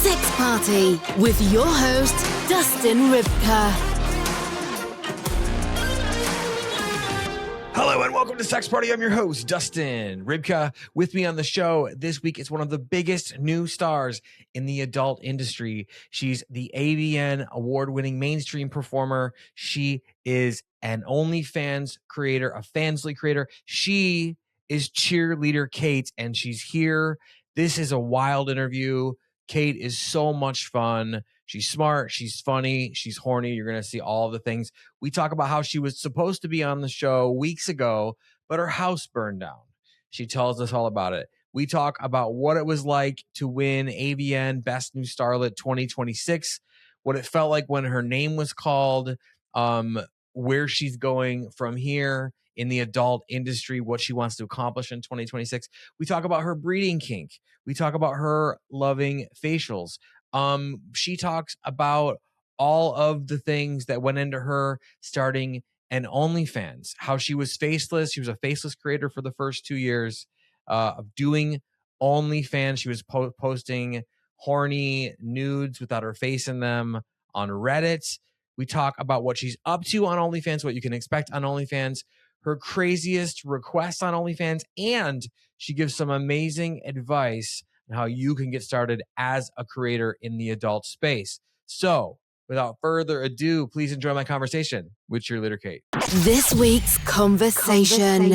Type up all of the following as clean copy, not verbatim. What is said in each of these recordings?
Sex Party with your host, Dustin Rybka. Hello and welcome to Sex Party. I'm your host, Dustin Rybka. With me on the show this week is one of the biggest new stars in the adult industry. She's the AVN award-winning mainstream performer. She is an OnlyFans creator, a Fansly creator. She is Cheerleader Kait, and she's here. This is a wild interview. Kait is so much fun. She's smart. She's funny. She's horny. You're going to see all the things. We talk about how she was supposed to be on the show weeks ago, but her house burned down. She tells us all about it. We talk about what it was like to win AVN Best New Starlet 2026, what it felt like when her name was called, where she's going from here in the adult industry, what she wants to accomplish in 2026. We talk about her breeding kink. We talk about her loving facials. She talks about all of the things that went into her starting an OnlyFans, how she was faceless. She was a faceless creator for the first 2 years of doing OnlyFans. She was posting horny nudes without her face in them on Reddit. We talk about what she's up to on OnlyFans, what you can expect on OnlyFans, her craziest requests on OnlyFans, and she gives some amazing advice on how you can get started as a creator in the adult space. So, without further ado, please enjoy my conversation with Cheerleader Kait. This week's conversation.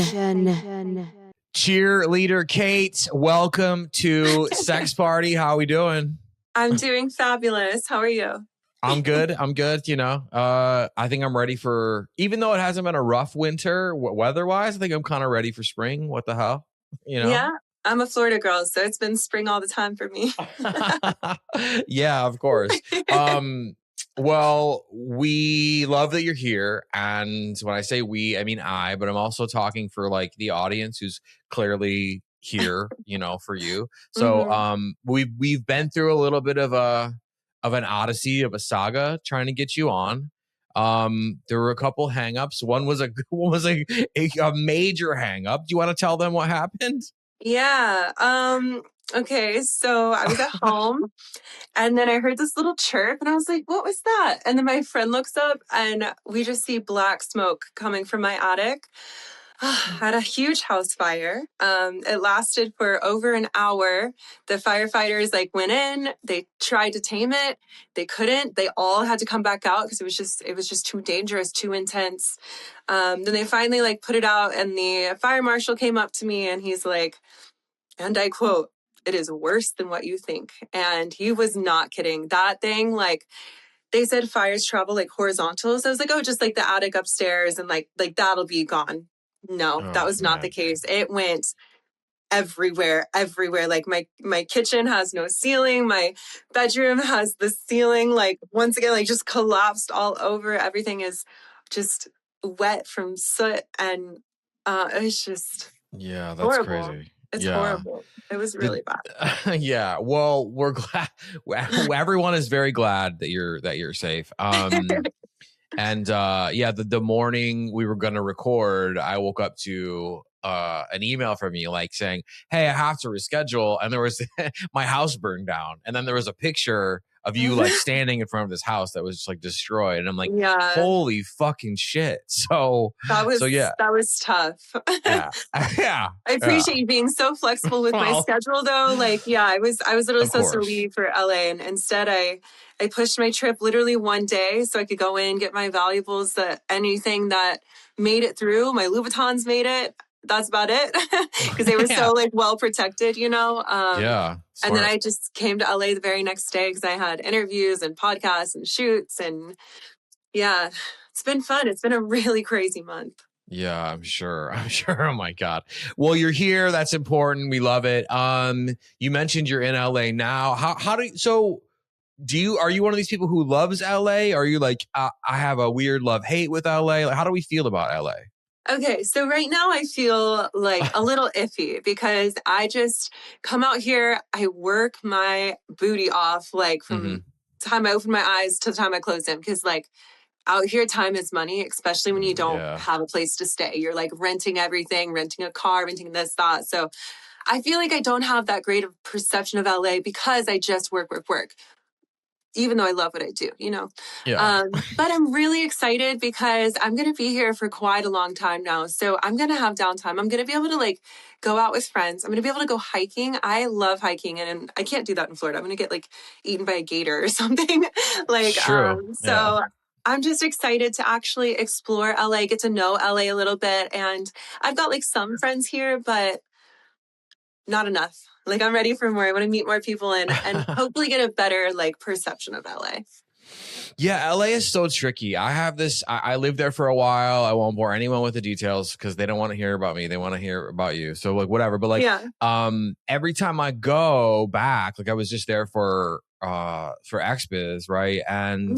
Cheerleader Kait, welcome to Sex Party. How are we doing? I'm doing fabulous. How are you? I'm good. You know, I think I'm ready for, even though it hasn't been a rough winter weather-wise, I think I'm kind of ready for spring. What the hell? You know? Yeah, I'm a Florida girl, so it's been spring all the time for me. Yeah, of course. Well, we love that you're here. And when I say we, I mean I, but I'm also talking for like the audience who's clearly here, you know, for you. So we've been through a little bit of an odyssey, of a saga trying to get you on. There were a couple hangups. One was a major hangup. Do you want to tell them what happened? Yeah. Okay. So I was at home and then I heard this little chirp and I was like, what was that? And then my friend looks up and we just see black smoke coming from my attic. Had a huge house fire. It lasted for over an hour. The firefighters went in, they tried to tame it. They couldn't. They all had to come back out because it was just too dangerous, too intense. Then they finally put it out and the fire marshal came up to me and he's like, and I quote, "It is worse than what you think." And he was not kidding. That thing, they said fires travel horizontal. So I was like, oh, just the attic upstairs and that'll be gone. No, that was not the case. It went everywhere. Like my kitchen has no ceiling. My bedroom has the ceiling, once again, just collapsed all over. Everything is just wet from soot. And it's just that's horrible. crazy. It's horrible. It was really bad. Yeah. Well, we're glad. Everyone is very glad that you're safe. And the morning we were going to record, I woke up to an email from you saying, hey, I have to reschedule. And there was my house burned down. And then there was a picture of you standing in front of this house that was just destroyed. And I'm like, holy fucking shit. So that was tough. Yeah. Yeah. I appreciate you being so flexible with my schedule though. I was literally supposed to leave for LA and instead I pushed my trip literally one day so I could go in, get my valuables, anything that made it through. My Louboutins made it. That's about it. Because they were so well protected, you know? Smart. And then I just came to LA the very next day because I had interviews and podcasts and shoots. And yeah, it's been fun. It's been a really crazy month. Yeah, I'm sure. Oh my God. Well, you're here. That's important. We love it. You mentioned you're in LA now. Are you one of these people who loves LA? Are you I have a weird love-hate with LA? How do we feel about LA? Okay, so right now I feel a little iffy because I just come out here, I work my booty off from the time I open my eyes to the time I close them because out here time is money, especially when you don't have a place to stay. You're renting everything, renting a car, renting this, that. So I feel like I don't have that great of perception of LA because I just work. Even though I love what I do, you know. Yeah. But I'm really excited because I'm going to be here for quite a long time now. So I'm going to have downtime. I'm going to be able to like go out with friends. I'm going to be able to go hiking. I love hiking and I can't do that in Florida. I'm going to get like eaten by a gator or something. Like, True. so I'm just excited to actually explore LA, get to know LA a little bit. And I've got like some friends here, but not enough. Like I'm ready for more. I want to meet more people and hopefully get a better like perception of LA. Yeah, LA is so tricky. I have this. I lived there for a while. I won't bore anyone with the details because they don't want to hear about me. They want to hear about you. So like whatever. But like, every time I go back, like I was just there for XBiz, right? And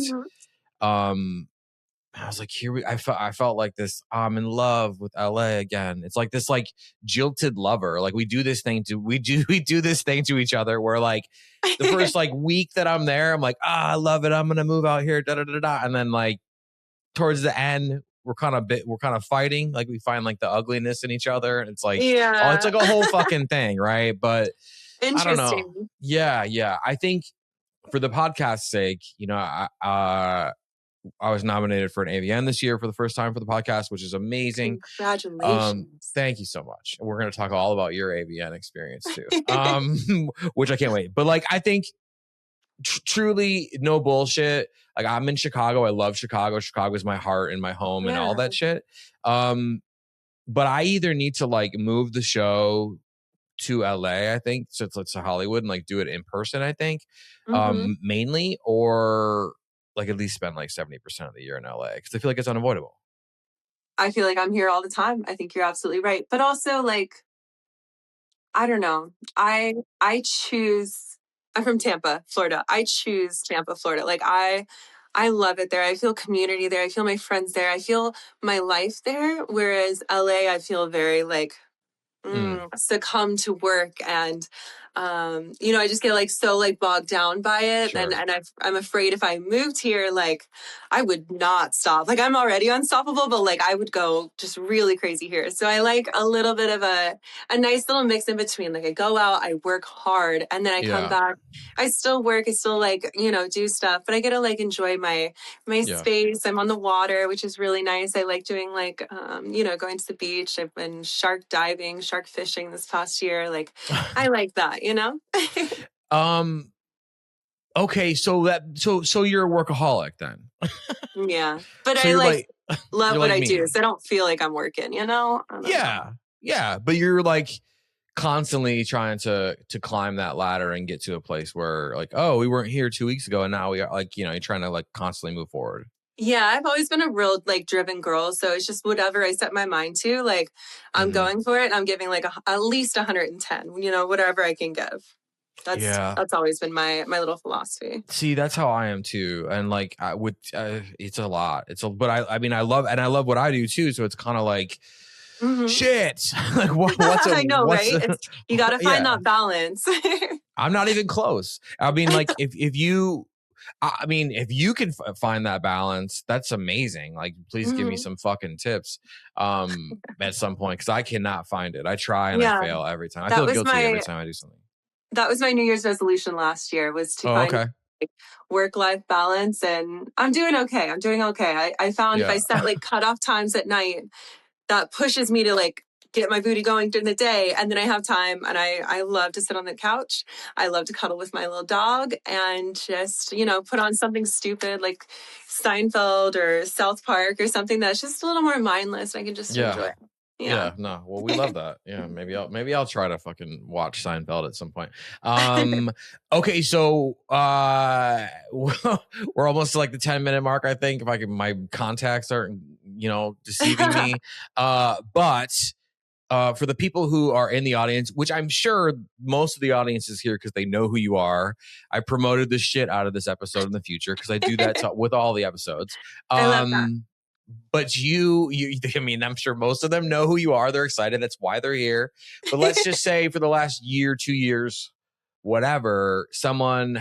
I was like, I felt like this. I'm in love with LA again. It's like this, like jilted lover. Like we do this thing to each other. Where like the first like week that I'm there, I'm like, I love it. I'm gonna move out here. Da da da da. And then like towards the end, we're kind of fighting. Like we find like the ugliness in each other, and it's like, oh, it's like a whole fucking thing, right? But I don't know. Yeah. I think for the podcast's sake, you know, I was nominated for an AVN this year for the first time for the podcast, which is amazing. Congratulations. Thank you so much. We're going to talk all about your AVN experience too, which I can't wait. But like, I think truly no bullshit. Like I'm in Chicago. I love Chicago. Chicago is my heart and my home and all that shit. But I either need to like move the show to LA, I think, so it's to Hollywood and like do it in person, I think, mainly, or like at least spend like 70% of the year in LA because I feel like it's unavoidable. I feel like I'm here all the time. I think you're absolutely right. But also like, I don't know. I choose, I'm from Tampa, Florida. I choose Tampa, Florida. Like I love it there. I feel community there. I feel my friends there. I feel my life there. Whereas LA, I feel very like succumb to work and you know, I just get like so like bogged down by it. Sure. And I'm afraid if I moved here, like I would not stop. Like I'm already unstoppable, but like I would go just really crazy here. So I like a little bit of a nice little mix in between. Like I go out, I work hard, and then I come back. I still work, I still like, you know, do stuff, but I get to like enjoy my space. I'm on the water, which is really nice. I like doing like you know, going to the beach. I've been shark diving, shark fishing this past year. Like I like that, you know? Okay, so you're a workaholic then. Yeah. But so I like love what I do. So I don't feel like I'm working, you know? Yeah. But you're like constantly trying to climb that ladder and get to a place where like, oh, we weren't here 2 weeks ago and now we are, like, you know, you're trying to like constantly move forward. Yeah, I've always been a real like driven girl. So it's just whatever I set my mind to, like I'm going for it. And I'm giving like at least 110, you know, whatever I can give. That's always been my little philosophy. See, that's how I am too. And like I would, it's a lot. But I mean, I love what I do too. So it's kind of like, shit. Like what's I know, right? You got to find that balance. I'm not even close. I mean, like if you can find that balance, that's amazing. Like, please give me some fucking tips at some point because I cannot find it. I try and I fail every time. I feel guilty every time I do something. That was my New Year's resolution last year, was to find like, work-life balance, and I'm doing okay. I found if I set like cutoff times at night, that pushes me to like get my booty going during the day, and then I have time, and I love to sit on the couch. I love to cuddle with my little dog and just, you know, put on something stupid like Seinfeld or South Park or something that's just a little more mindless. I can just enjoy it. Yeah, no. Well, we love that. Yeah, maybe I'll try to fucking watch Seinfeld at some point. Okay, so we're almost to like the 10-minute mark, I think. If I can, my contacts are, you know, deceiving me. But for the people who are in the audience, which I'm sure most of the audience is here because they know who you are. I promoted the shit out of this episode in the future because I do that with all the episodes. I love that. But you, I mean, I'm sure most of them know who you are. They're excited. That's why they're here. But let's just say for the last year, 2 years, whatever, someone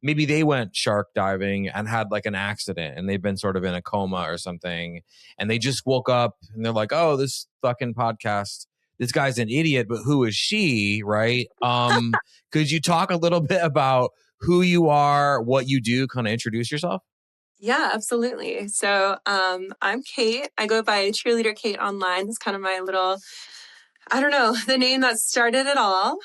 maybe they went shark diving and had like an accident and they've been sort of in a coma or something. And they just woke up and they're like, oh, this fucking podcast, this guy's an idiot, but who is she, right? Could you talk a little bit about who you are, what you do, kind of introduce yourself? Yeah, absolutely. So I'm Kate. I go by Cheerleader Kait online. It's kind of my little, I don't know, the name that started it all.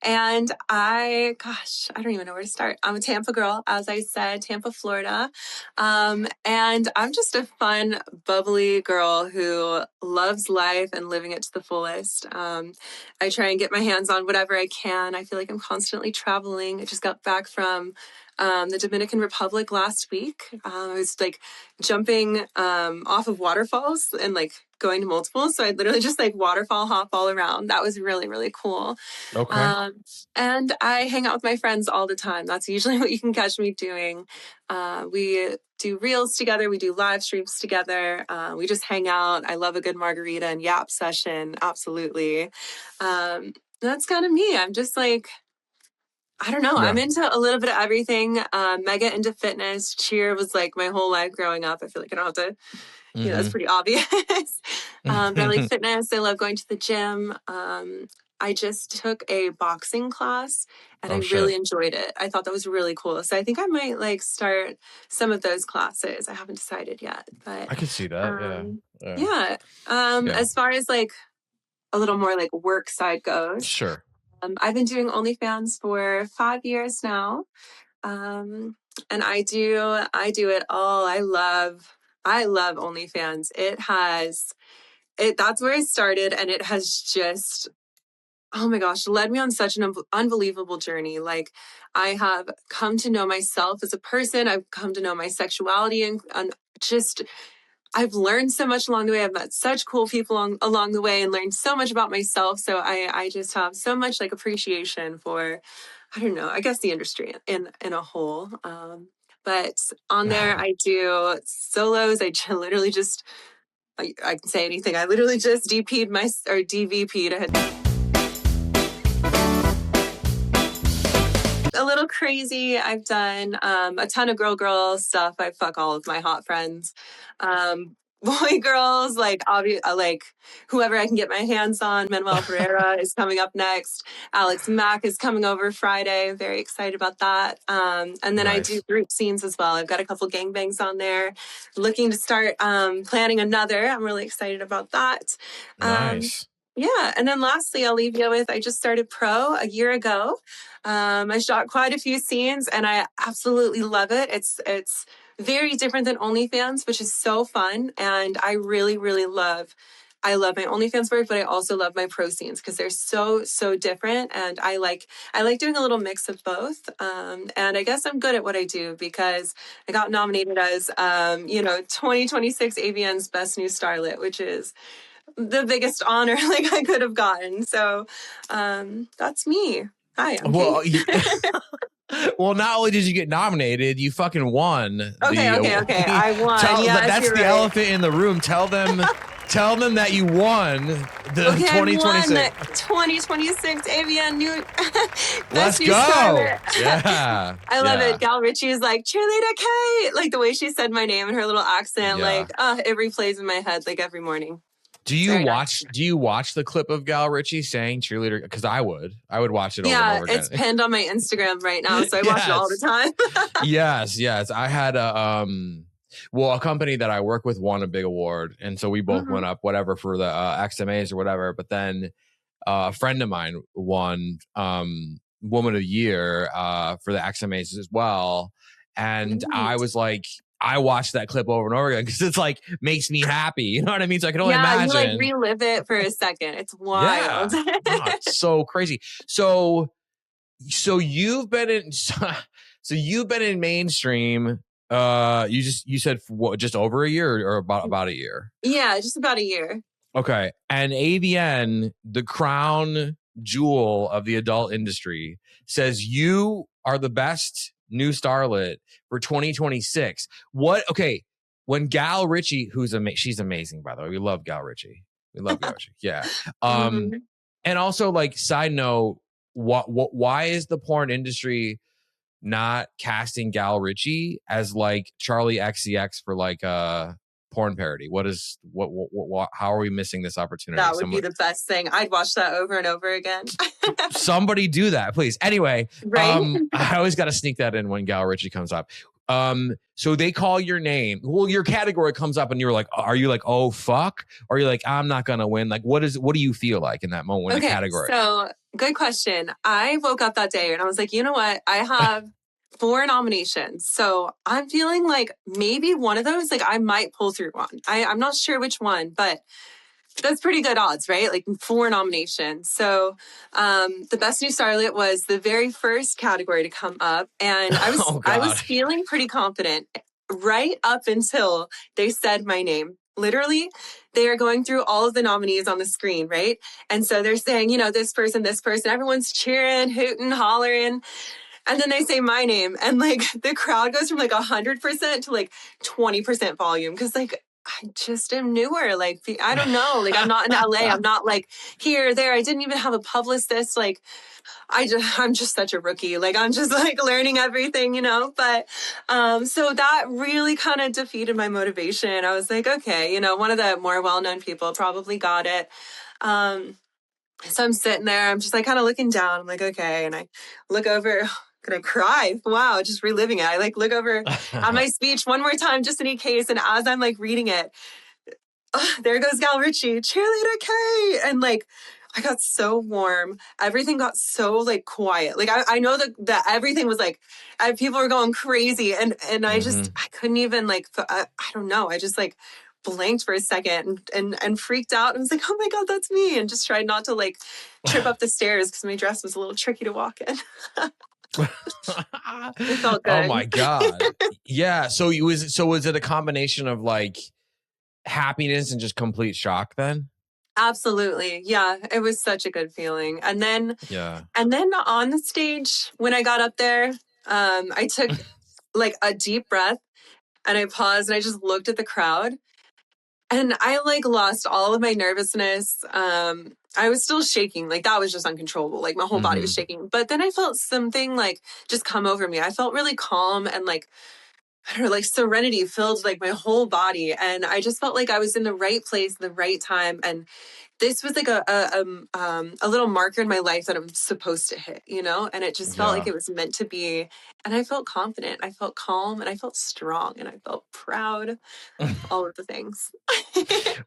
And gosh, I don't even know where to start. I'm a Tampa girl, as I said, Tampa, Florida. And I'm just a fun, bubbly girl who loves life and living it to the fullest. I try and get my hands on whatever I can. I feel like I'm constantly traveling. I just got back from the Dominican Republic last week. I was like jumping off of waterfalls and like going to multiple. So I literally just like waterfall hop all around. That was really, really cool. Okay. And I hang out with my friends all the time. That's usually what you can catch me doing. We do reels together. We do live streams together. We just hang out. I love a good margarita and yap session. Absolutely. That's kind of me. I'm just like, I don't know. Yeah. I'm into a little bit of everything. Mega into fitness. Cheer was like my whole life growing up. I feel like I don't have to, you know, that's pretty obvious. But I like fitness. I love going to the gym. I just took a boxing class and I really enjoyed it. I thought that was really cool. So I think I might like start some of those classes. I haven't decided yet, but I could see that. Yeah. As far as like a little more like work side goes. Sure. I've been doing OnlyFans for 5 years now. And I do it all. I love OnlyFans. That's where I started, and it has just, oh my gosh, led me on such an unbelievable journey. Like, I have come to know myself as a person. I've come to know my sexuality and just, I've learned so much along the way. I've met such cool people along the way and learned so much about myself. So I just have so much like appreciation for, I don't know, I guess the industry in a whole. But on there, I do solos. Literally just, I can say anything. I literally just DVP'd. I had a little crazy. I've done a ton of girl stuff. I fuck all of my hot friends. Boy, girls, like whoever I can get my hands on. Manuel Pereira is coming up next. Alex Mack is coming over Friday. Very excited about that. And then I do group scenes as well. I've got a couple gangbangs on there. Looking to start planning another. I'm really excited about that. Nice. Yeah. And then lastly, I'll leave you with, I just started pro a year ago. I shot quite a few scenes and I absolutely love it. It's very different than OnlyFans, which is so fun. And I really, really love my OnlyFans work, but I also love my pro scenes because they're so different. And I like doing a little mix of both. And I guess I'm good at what I do because I got nominated as, 2026 AVN's Best New Starlet, which is the biggest honor like I could have gotten. So that's me. Hi, I'm Kate. Well, not only did you get nominated, you fucking won. Okay. I won. That's the elephant in the room. Tell them that you won the 2026. 2026 AVN new Let's New go. Starlet. Yeah. I love it. Gal Ritchie is like, Cheerleader Kait. Like the way she said my name and her little accent, it replays in my head like every morning. Do you watch the clip of Gal Ritchie saying cheerleader? Because I would watch it over and over again. It's pinned on my Instagram right now, so I watch it all the time. Yes. I had a company that I work with won a big award, and so we both went up whatever for the XMAs or whatever. But then a friend of mine won Woman of the Year for the XMAs as well, and I was like, I watch that clip over and over again because it's like makes me happy. You know what I mean? So I can only imagine. You like relive it for a second. It's wild. Yeah. It's so crazy. So you've been in mainstream. You said what, just over a year or about a year? Yeah, just about a year. Okay. And AVN, the crown jewel of the adult industry, says you are the best new starlet for 2026. When Gal Ritchie, she's amazing, by the way. We love Gal Ritchie. Yeah. And also, like, side note, why is the porn industry not casting Gal Ritchie as like Charlie XCX for like porn parody? What how are we missing this opportunity? That would be the best thing. I'd watch that over and over again. Somebody do that, please. Anyway, Right? I always got to sneak that in when Gal Ritchie comes up. So they call your name. Well, your category comes up and you're like, are you like, oh, fuck? Or you're like, I'm not going to win. Like, what do you feel like in that moment when the category? So good question. I woke up that day and I was like, you know what? I have 4 nominations. So I'm feeling like maybe one of those, like I might pull through one. I'm not sure which one, but that's pretty good odds, right? Like 4 nominations. So the Best New Starlet was the very first category to come up. And I was feeling pretty confident right up until they said my name. Literally, they are going through all of the nominees on the screen, right? And so they're saying, this person, everyone's cheering, hooting, hollering. And then they say my name and like the crowd goes from like 100% to like 20% volume. Cause like, I just am newer. Like, I don't know. Like, I'm not in LA. I'm not like here, there. I didn't even have a publicist. Like, I'm just such a rookie. Like, I'm just like learning everything, But, so that really kind of defeated my motivation. I was like, okay, one of the more well-known people probably got it. So I'm sitting there. I'm just like kind of looking down. I'm like, okay. And I look over. Gonna cry. Wow, just reliving it. I like look over at my speech one more time just in case. And as I'm like reading it, there goes Gal Ritchie, Cheerleader Kait. And like I got so warm. Everything got so like quiet. Like I know that everything was like people were going crazy. And I just I couldn't even like I don't know. I just like blanked for a second and freaked out. I was like, oh my God, that's me. And just tried not to like trip up the stairs because my dress was a little tricky to walk in. It felt good. Oh my God. Yeah. So was it a combination of like happiness and just complete shock then? Absolutely. Yeah. It was such a good feeling. And then on the stage, when I got up there, I took like a deep breath and I paused and I just looked at the crowd and I like lost all of my nervousness. I was still shaking. Like that was just uncontrollable. Like my whole body was shaking. But then I felt something like just come over me. I felt really calm and like, I don't know, like serenity filled like my whole body. And I just felt like I was in the right place, the right time. And this was like a little marker in my life that I'm supposed to hit, and it just felt like it was meant to be. And I felt confident, I felt calm, and I felt strong, and I felt proud, all of the things.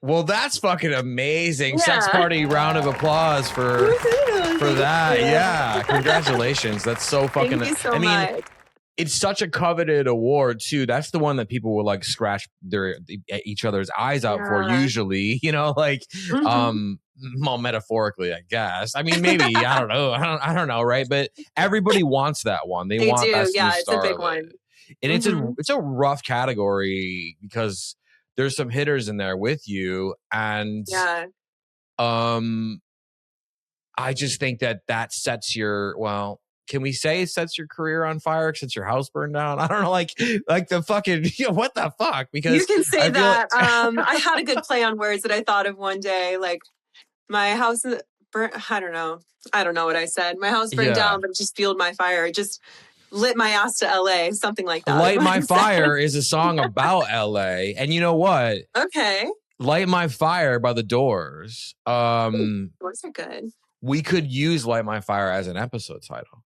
Well, that's fucking amazing. Yeah. Sex party round of applause for that. Yeah. Congratulations. That's so fucking, Thank you so much. It's such a coveted award too. That's the one that people will like scratch each other's eyes out for usually, like, well, metaphorically, I guess. I mean, maybe, I don't know. I don't know. Right. But everybody wants that one. They want Best New Starlet. It's a big one. And it's a rough category because there's some hitters in there with you. And, I just think that sets can we say it sets your career on fire since your house burned down? I don't know, like the fucking, what the fuck? Because you can say that. I had a good play on words that I thought of one day. Like my house burnt. I don't know what I said. My house burned down, but it just fueled my fire. It just lit my ass to LA, something like that. Light My Fire is a song about LA. And you know what? Okay. Light My Fire by The Doors. Doors are good. We could use Light My Fire as an episode title.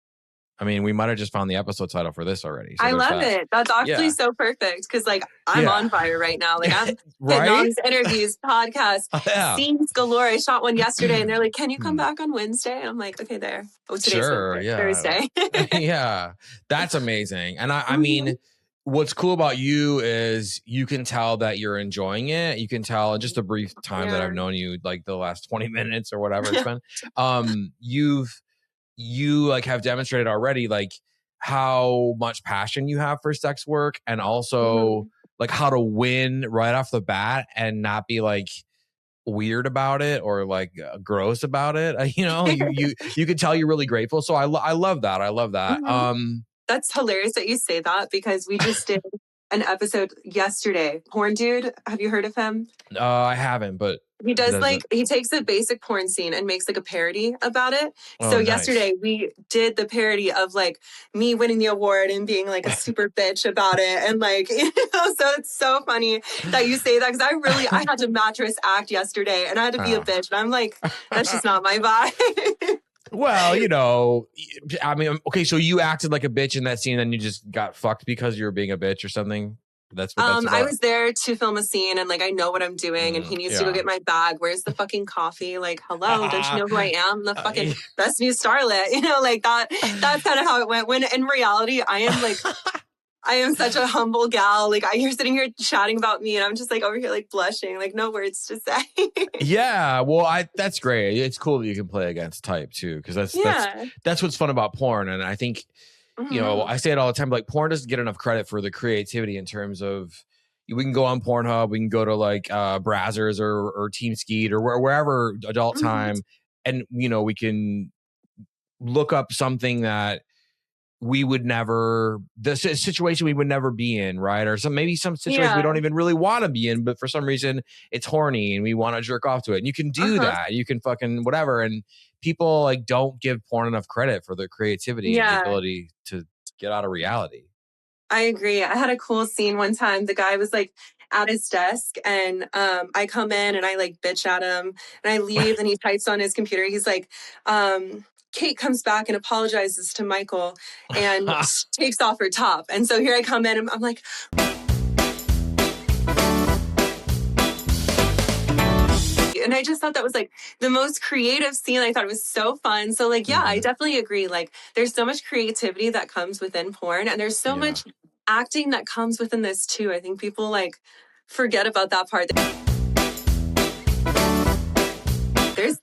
I mean, we might have just found the episode title for this already. So I love it. That's actually so perfect because, like, I'm on fire right now. Like, I'm getting all these interviews, podcasts, scenes galore. I shot one yesterday, and they're like, "Can you come back on Wednesday?" And I'm like, "Okay, there." Oh, today's Thursday. Yeah, that's amazing. And I mean, what's cool about you is you can tell that you're enjoying it. You can tell in just a brief time that I've known you, like the last 20 minutes or whatever it's been. You like have demonstrated already like how much passion you have for sex work and also like how to win right off the bat and not be like weird about it or like gross about it. You could tell you're really grateful. So I love that. I love that. That's hilarious that you say that because we just did an episode yesterday. Porn Dude. Have you heard of him? I haven't, but He does he takes a basic porn scene and makes like a parody about it. Oh, so nice. yesterday we did the parody of like me winning the award and being like a super bitch about it. And like, you know, so it's so funny that you say that because I had to mattress act yesterday and I had to be a bitch. And I'm like, that's just not my vibe. Well, you know, I mean, okay, so you acted like a bitch in that scene and you just got fucked because you were being a bitch or something? That's what that's about? I was there to film a scene and like I know what I'm doing and he needs to go get my bag. Where's the fucking coffee? Like, hello, don't you know who I am? The fucking best new starlet. You know, like that's kind of how it went. When in reality, I am like I am such a humble gal. Like you're sitting here chatting about me and I'm just like over here like blushing, like no words to say. Yeah, well, that's great. It's cool that you can play against type too, because that's what's fun about porn. And I think, you know, I say it all the time, like porn doesn't get enough credit for the creativity in terms of we can go on Pornhub, we can go to like Brazzers or Team Skeet or wherever adult time, and you know we can look up something that we would never, the situation we would never be in, right? Or maybe some situation we don't even really want to be in, but for some reason it's horny and we want to jerk off to it. And you can do that. You can fucking whatever. And people like don't give porn enough credit for their creativity and the ability to get out of reality. I agree. I had a cool scene one time. The guy was like at his desk and I come in and I like bitch at him and I leave and he types on his computer. He's like, Kait comes back and apologizes to Michael and takes off her top. And so here I come in and I'm like, and I just thought that was like the most creative scene. I thought it was so fun. So like, yeah, I definitely agree. Like there's so much creativity that comes within porn and there's so much acting that comes within this too. I think people like forget about that part.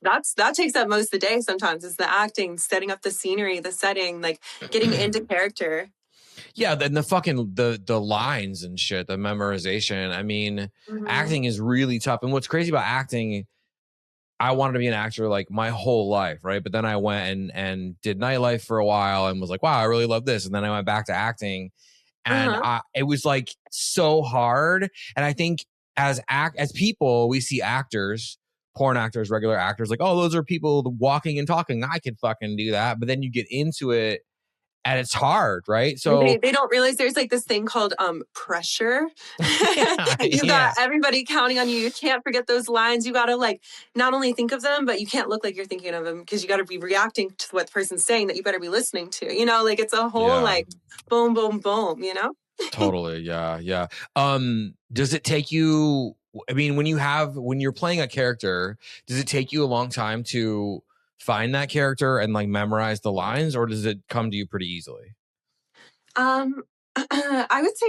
That takes up most of the day sometimes. It's the acting, setting up the scenery, the setting, like getting into character. Yeah, then the fucking the lines and shit, the memorization. I mean, acting is really tough. And what's crazy about acting, I wanted to be an actor like my whole life, right? But then I went and did nightlife for a while and was like, wow, I really love this. And then I went back to acting, and it was like so hard. And I think as people, we see actors, porn actors, regular actors, like, oh, those are people walking and talking. I could fucking do that. But then you get into it and it's hard, right? So they don't realize there's like this thing called pressure. You got everybody counting on you. You can't forget those lines. You got to like not only think of them, but you can't look like you're thinking of them because you got to be reacting to what the person's saying that you better be listening to. You know, like it's a whole like boom, boom, boom. You know? Totally, yeah. Does it take you? I mean, when you're playing a character, does it take you a long time to find that character and like memorize the lines, or does it come to you pretty easily? I would say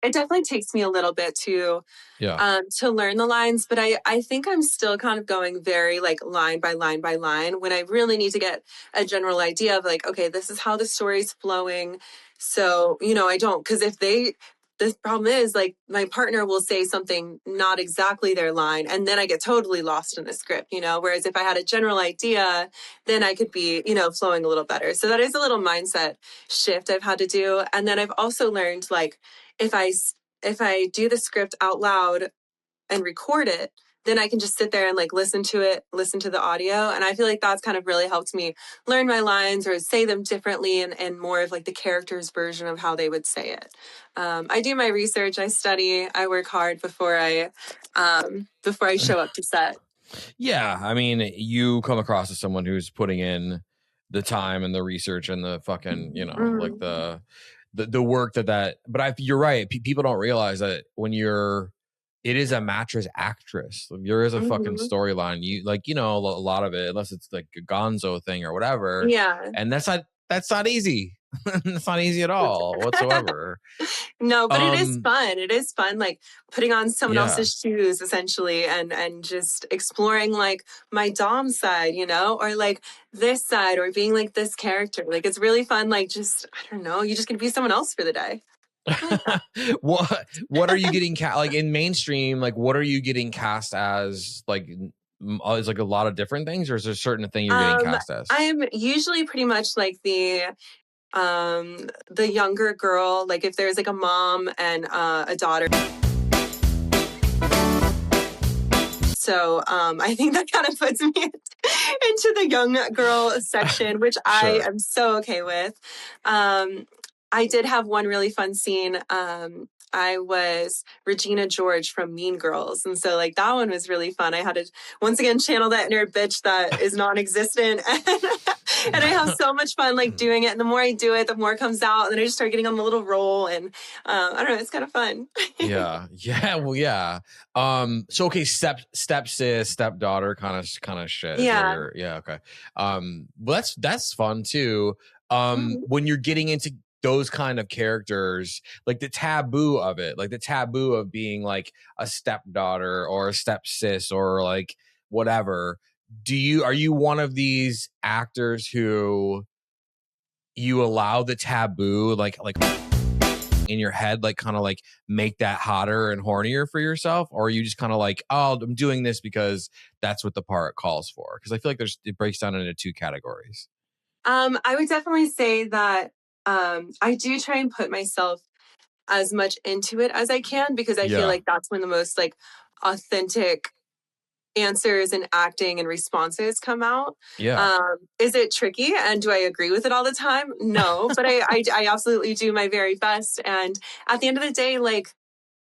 it definitely takes me a little bit to learn the lines, but I think I'm still kind of going very like line by line by line when I really need to get a general idea of like, okay, this is how the story's flowing. So, you know, because the problem is like my partner will say something not exactly their line and then I get totally lost in the script, you know, whereas if I had a general idea, then I could be, you know, flowing a little better. So that is a little mindset shift I've had to do. And then I've also learned like if I do the script out loud and record it, then I can just sit there and like listen to the audio. And I feel like that's kind of really helped me learn my lines or say them differently and more of like the character's version of how they would say it. I do my research, I study, I work hard before I show up to set. Yeah. I mean, you come across as someone who's putting in the time and the research and the fucking, you know, like the work but you're right. People don't realize that when it is a mattress actress. There is a fucking storyline. You like, you know, a lot of it, unless it's like a gonzo thing or whatever. Yeah. And that's not easy. It's not easy at all whatsoever. No, but it is fun. It is fun, like putting on someone else's shoes essentially and just exploring like my dom side, you know, or like this side or being like this character. Like it's really fun. Like just, I don't know, you're just going to be someone else for the day. What are you getting like in mainstream? Like, what are you getting cast as? Like, is like a lot of different things, or is there a certain thing you're getting cast as? I am usually pretty much like the younger girl. Like if there's like a mom and a daughter. So I think that kind of puts me into the young girl section, which I am so okay with. I did have one really fun scene. I was Regina George from Mean Girls. And so like that one was really fun. I had to once again channel that inner bitch that is non-existent. And I have so much fun like doing it. And the more I do it, the more it comes out. And then I just start getting on the little roll. And I don't know, it's kind of fun. Yeah. Well, yeah. So okay, stepsis, stepdaughter kind of shit. Yeah. Yeah, okay. Well, that's fun too. When you're getting into those kind of characters, like the taboo of it, like the taboo of being like a stepdaughter or a stepsis or like whatever. Are you one of these actors who you allow the taboo like in your head, like kind of like make that hotter and hornier for yourself? Or are you just kind of like, oh, I'm doing this because that's what the part calls for? Because I feel like it breaks down into two categories. I would definitely say that I do try and put myself as much into it as I can, because I feel like that's when the most like authentic answers and acting and responses come out. Is it tricky, and do I agree with it all the time? No, but I absolutely do my very best. And at the end of the day, like,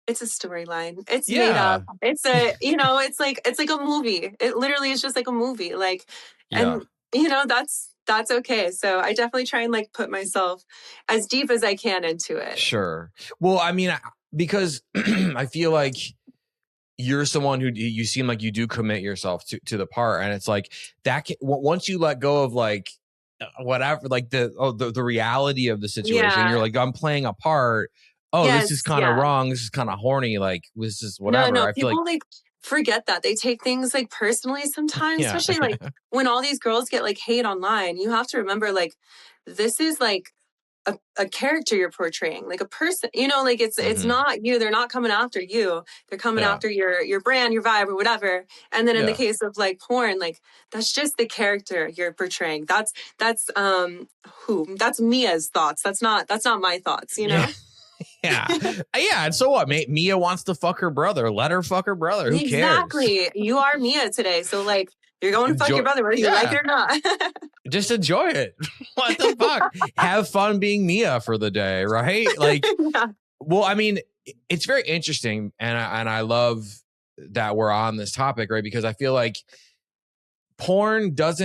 it's a storyline. It's made up. It's it's like a movie. It literally is just like a movie. Like, and that's okay. So I definitely try and like put myself as deep as I can into it. Sure. Well, I mean, because I feel like you're someone who you seem like you do commit yourself to the part, and it's like that once you let go of like whatever, like the reality of the situation, you're like, I'm playing a part. Oh, this is kind of wrong. This is kind of horny. Like, this is whatever. No, I feel people like forget that. They take things like personally sometimes, especially like when all these girls get like hate online. You have to remember, like, this is like a character you're portraying, like a person, like it's not you. They're not coming after you. They're coming after your brand, your vibe, or whatever. And then in the case of like porn, like that's just the character you're portraying. That's Mia's thoughts. That's not my thoughts, Yeah. And so what, mate? Mia wants to fuck her brother. Let her fuck her brother. Who cares? Exactly. You are Mia today. So like, you're going to fuck your brother whether you like it or not. Just enjoy it. What the fuck? Have fun being Mia for the day, right? Like, well, I mean, it's very interesting. And I love that we're on this topic, right? Because I feel like porn does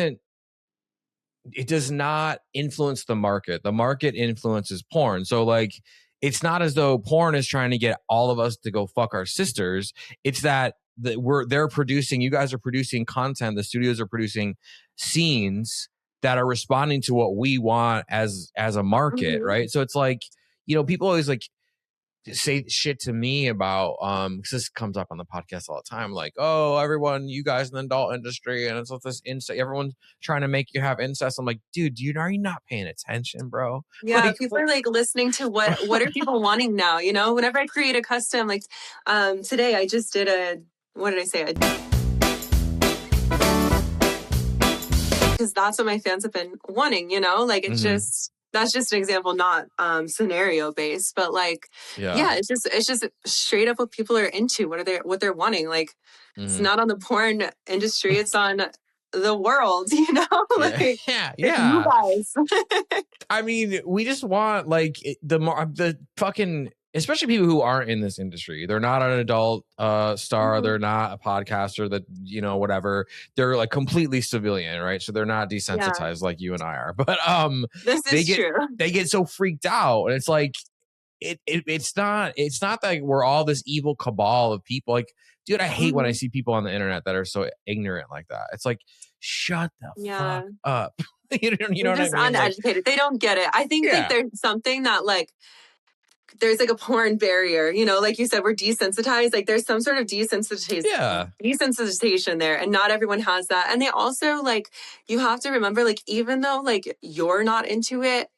not influence the market. The market influences porn. So like, it's not as though porn is trying to get all of us to go fuck our sisters. It's that you guys are producing content. The studios are producing scenes that are responding to what we want as a market, right? So it's like, people always like say shit to me about because this comes up on the podcast all the time, like, oh, everyone, you guys in the adult industry, and it's this incest, everyone's trying to make you have incest. I'm like, dude, are you not paying attention, bro? Like, people are like listening to what are people wanting now, whenever I create a custom, like today I just did what did I say? Because that's what my fans have been wanting, like it's just, that's just an example, not scenario based, but like, it's just straight up what people are into, what they're wanting. Like, it's not on the porn industry, it's on the world, like, you guys. I mean, we just want like the fucking, especially people who aren't in this industry. They're not an adult star. They're not a podcaster that, whatever. They're like completely civilian, right? So they're not desensitized like you and I are. But true. They get so freaked out. And it's like, it's not that we're all this evil cabal of people. Like, dude, I hate when I see people on the internet that are so ignorant like that. It's like, shut the fuck up. you know what I mean? Like, Uneducated. They don't get it. I think like there's something that like, there's like a porn barrier, like you said, we're desensitized. Like there's some sort of desensitization there, and not everyone has that. And they also like, you have to remember, like, even though like you're not into it,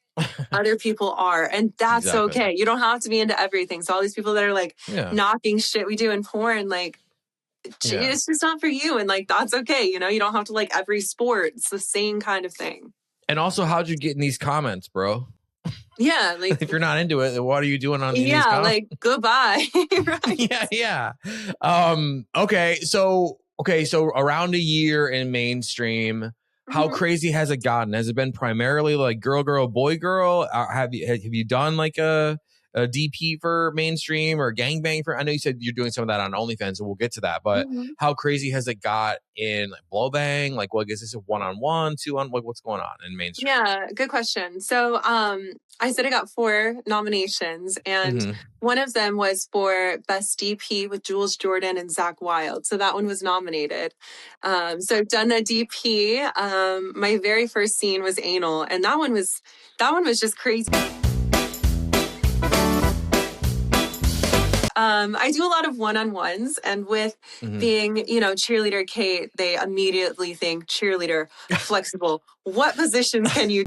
other people are, and that's okay. You don't have to be into everything. So all these people that are like knocking shit we do in porn, like, it's just not for you, and like that's okay. You don't have to like every sport. It's the same kind of thing. And also, how'd you get in these comments, bro? Yeah, like if you're not into it, then what are you doing on these comments? Like goodbye. Right? Okay, so okay, so around a year in mainstream, how Mhm. crazy has it gotten? Has it been primarily like girl, girl, boy, girl? Have you done like a DP for mainstream or gangbang for? I know you said you're doing some of that on OnlyFans, so we'll get to that. But Mhm. how crazy has it got in like blow bang? Like, what is this a 1-on-1, 2-on? Like, what's going on in mainstream? Yeah, good question. So, I said I got 4 nominations, and Mm-hmm. one of them was for Best DP with Jules Jordan and Zach Wilde. So that one was nominated. So I've done a DP. My very first scene was anal, and that one was just crazy. I do a lot of one-on-ones, and with Mm-hmm. being, Cheerleader Kait, they immediately think cheerleader, flexible. What positions can you?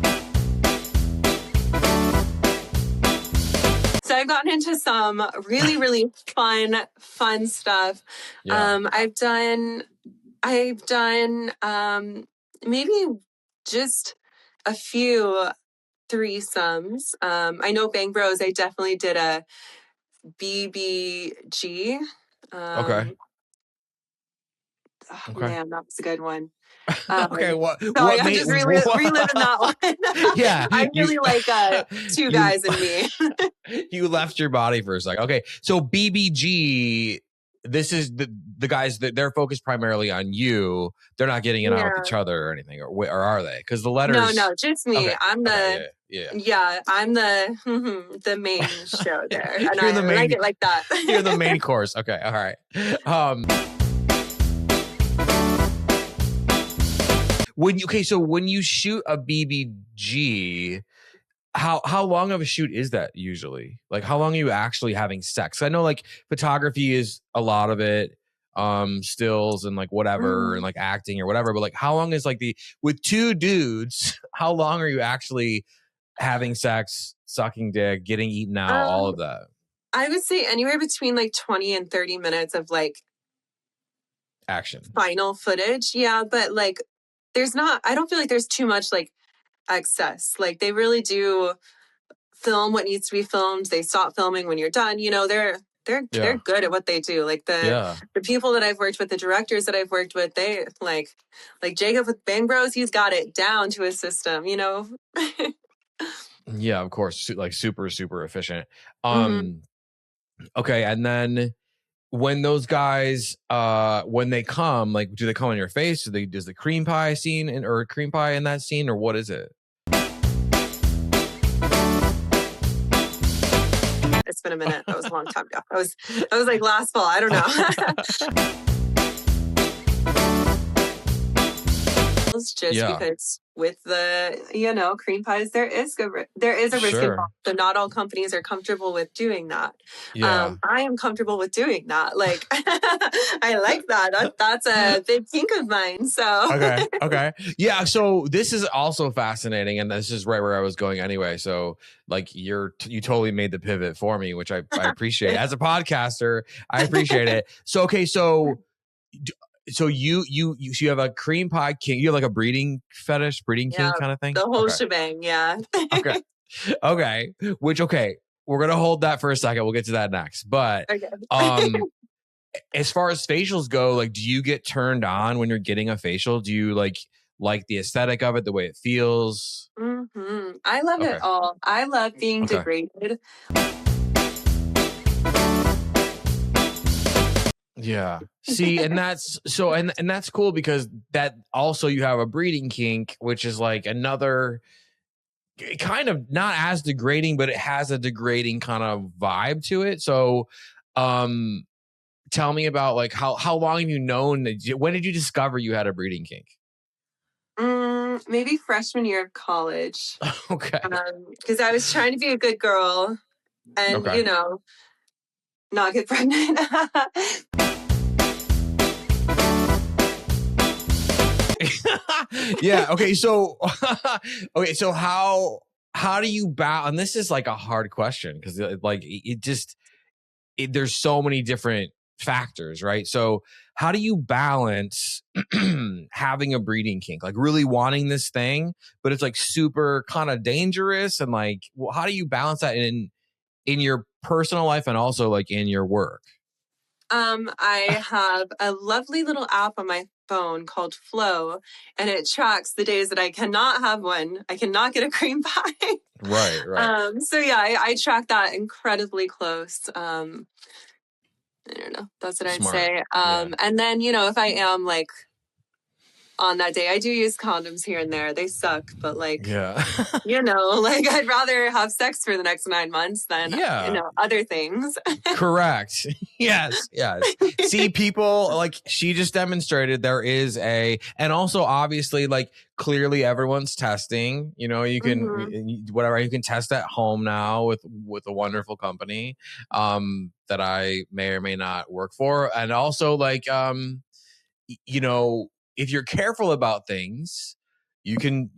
So I've gotten into some really, really fun stuff. Yeah. I've done maybe just a few threesomes. I know Bang Bros. I definitely did a BBG. Okay. Oh, Okay. man, that was a good one. Okay. Sorry, What I'm made just what? reliving that one. Yeah, I you really like two you guys and me. you left your body for a second. Okay, so BBG, this is the guys that they're focused primarily on you. They're not getting it on with Yeah. each other or anything, or are they? Because the No, letters. just me. Okay. I'm Okay. the Yeah. Yeah, I'm the main show there, and You're the I like main. it like that. You're the main course. Okay. All right. So when you shoot a BBG, how long of a shoot is that usually? Like, how long are you actually having sex? I know like photography is a lot of it, stills and like whatever, and Mhm. like acting or whatever, but like how long is like with 2 dudes, how long are you actually having sex, sucking dick, getting eaten out, all Um, of that I would say anywhere between like 20 and 30 minutes of like action? final footage. Yeah, but like I don't feel like there's too much like excess. Like they really do film what needs to be filmed. They stop filming when you're done. They're Yeah. good at what they do. Like Yeah. the people that I've worked with, the directors that I've worked with, they like Jacob with Bang Bros, he's got it down to a system. Yeah, of course. Like super, super efficient. Mhm. Okay. And then when those guys when they come, like, do they come on your face? Does the cream pie scene or cream pie in that scene, or what is it? It's been a minute. That was a long time ago. That was like last fall. I don't know. Just Yeah. because with the cream pies, there is a risk Sure. involved. So not all companies are comfortable with doing that. Yeah. I am comfortable with doing that. Like I like that. That's a big kink of mine. So Okay. Okay. Yeah. So this is also fascinating, and this is right where I was going anyway. So like you totally made the pivot for me, which I appreciate. As a podcaster, I appreciate it. So okay. So you have a cream pie king. You have like a breeding yeah, king kind of thing. the whole Okay. shebang. Yeah. Okay. Okay. Okay. We're gonna hold that for a second. We'll get to that next. But Okay. as far as facials go, like, do you get turned on when you're getting a facial? Do you like the aesthetic of it, the way it feels? I love it Okay. all. I love being Okay. degraded. Yeah. See, and that's so, and that's cool because that also you have a breeding kink, which is like another kind of not as degrading, but it has a degrading kind of vibe to it. So, um, tell me about like how long have you known? When did you discover you had a breeding kink? Maybe freshman year of college. Okay. Because I was trying to be a good girl and, Okay. not get pregnant. Yeah. Okay. So, okay. So how do you balance? And this is like a hard question because like there's so many different factors, right? So how do you balance having a breeding kink, like really wanting this thing, but it's like super kind of dangerous, and like, how do you balance that in your personal life and also like in your work? I have a lovely little app on my phone called Flow, and it tracks the days that I cannot have one. I cannot get a cream pie. Right. So yeah, I track that incredibly close. I don't know. That's what I'd Smart. say. Yeah. And then, if I am like on that day, I do use condoms here and there. They suck, but like, Yeah. like I'd rather have sex for the next 9 months than, Yeah. other things. Correct. Yes. See, people, like, she just demonstrated there is and also obviously, like, clearly everyone's testing. You can whatever, you can test at home now with a wonderful company that I may or may not work for. And also, like, if you're careful about things, you can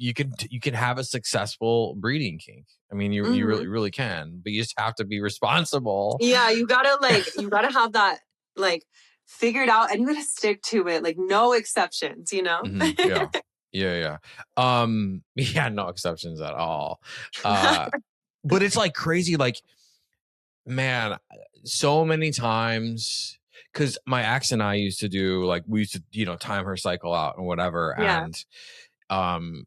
have a successful breeding kink. I mean, you really can, but you just have to be responsible. Yeah, you gotta have that like figured out, and you gotta stick to it. Like no exceptions, Yeah. Yeah. No exceptions at all. But it's like crazy, like, man, so many times, because my ex and I used to do, like, we used to, time her cycle out and whatever. Yeah. And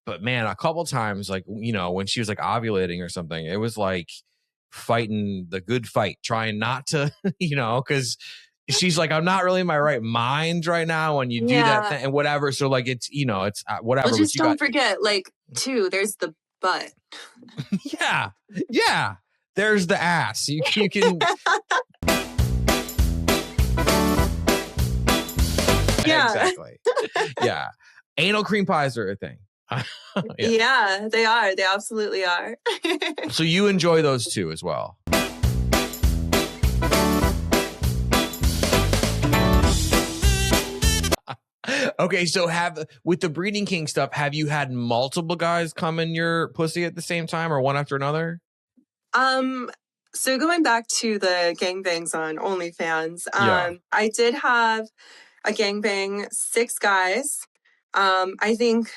but man, a couple times, like, when she was like ovulating or something, it was like fighting the good fight, trying not to, because she's like, I'm not really in my right mind right now when you do that thing and whatever. So like, it's, it's whatever. Well, just don't forget, like, too, there's the butt. Yeah. There's the ass. You can. Yeah. Exactly. Yeah. Anal cream pies are a thing. Yeah, they are. They absolutely are. So you enjoy those too as well. Okay, so with the breeding king stuff, have you had multiple guys come in your pussy at the same time or one after another? So going back to the gangbangs on OnlyFans, I did have a gangbang, 6 guys. I think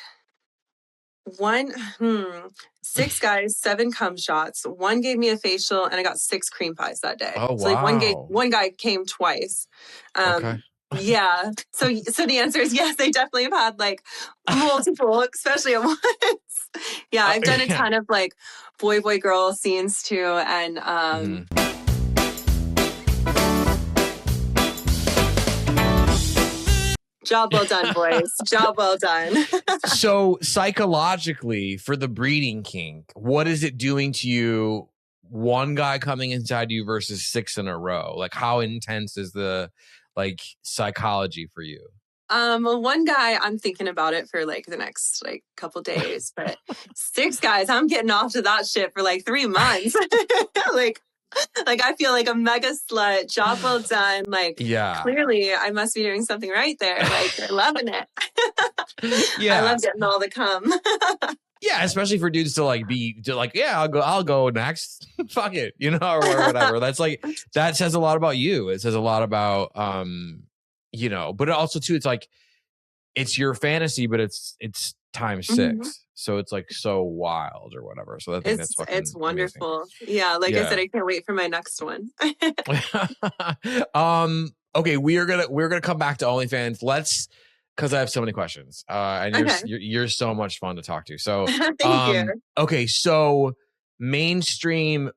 6 guys, 7 cum shots. 1 gave me a facial, and I got 6 cream pies that day. Oh, so wow. Like one guy came twice. Okay. Yeah. So the answer is yes. They definitely have had like multiple, especially at once. Yeah, I've done a ton of like boy girl scenes too, and job well done, boys. Job well done. So psychologically, for the breeding kink, what is it doing to you? One guy coming inside you versus 6 in a row. Like, how intense is the like psychology for you? Well, one guy, I'm thinking about it for like the next like couple days, but 6 guys, I'm getting off to that shit for like 3 months. like I feel like a mega slut. Job well done. Like, clearly I must be doing something right there. Like, they're loving it. I love getting all the cum. Yeah, especially for dudes to I'll go next. Fuck it, or whatever. That's like, that says a lot about you. It says a lot about but also too, it's like, it's your fantasy, but it's times 6. So it's like so wild or whatever. So I think that's fucking it's wonderful. amazing. Yeah, I said, I can't wait for my next one. Okay, we're gonna come back to OnlyFans. Because I have so many questions. And you're so much fun to talk to. So thank you. Okay, so mainstream,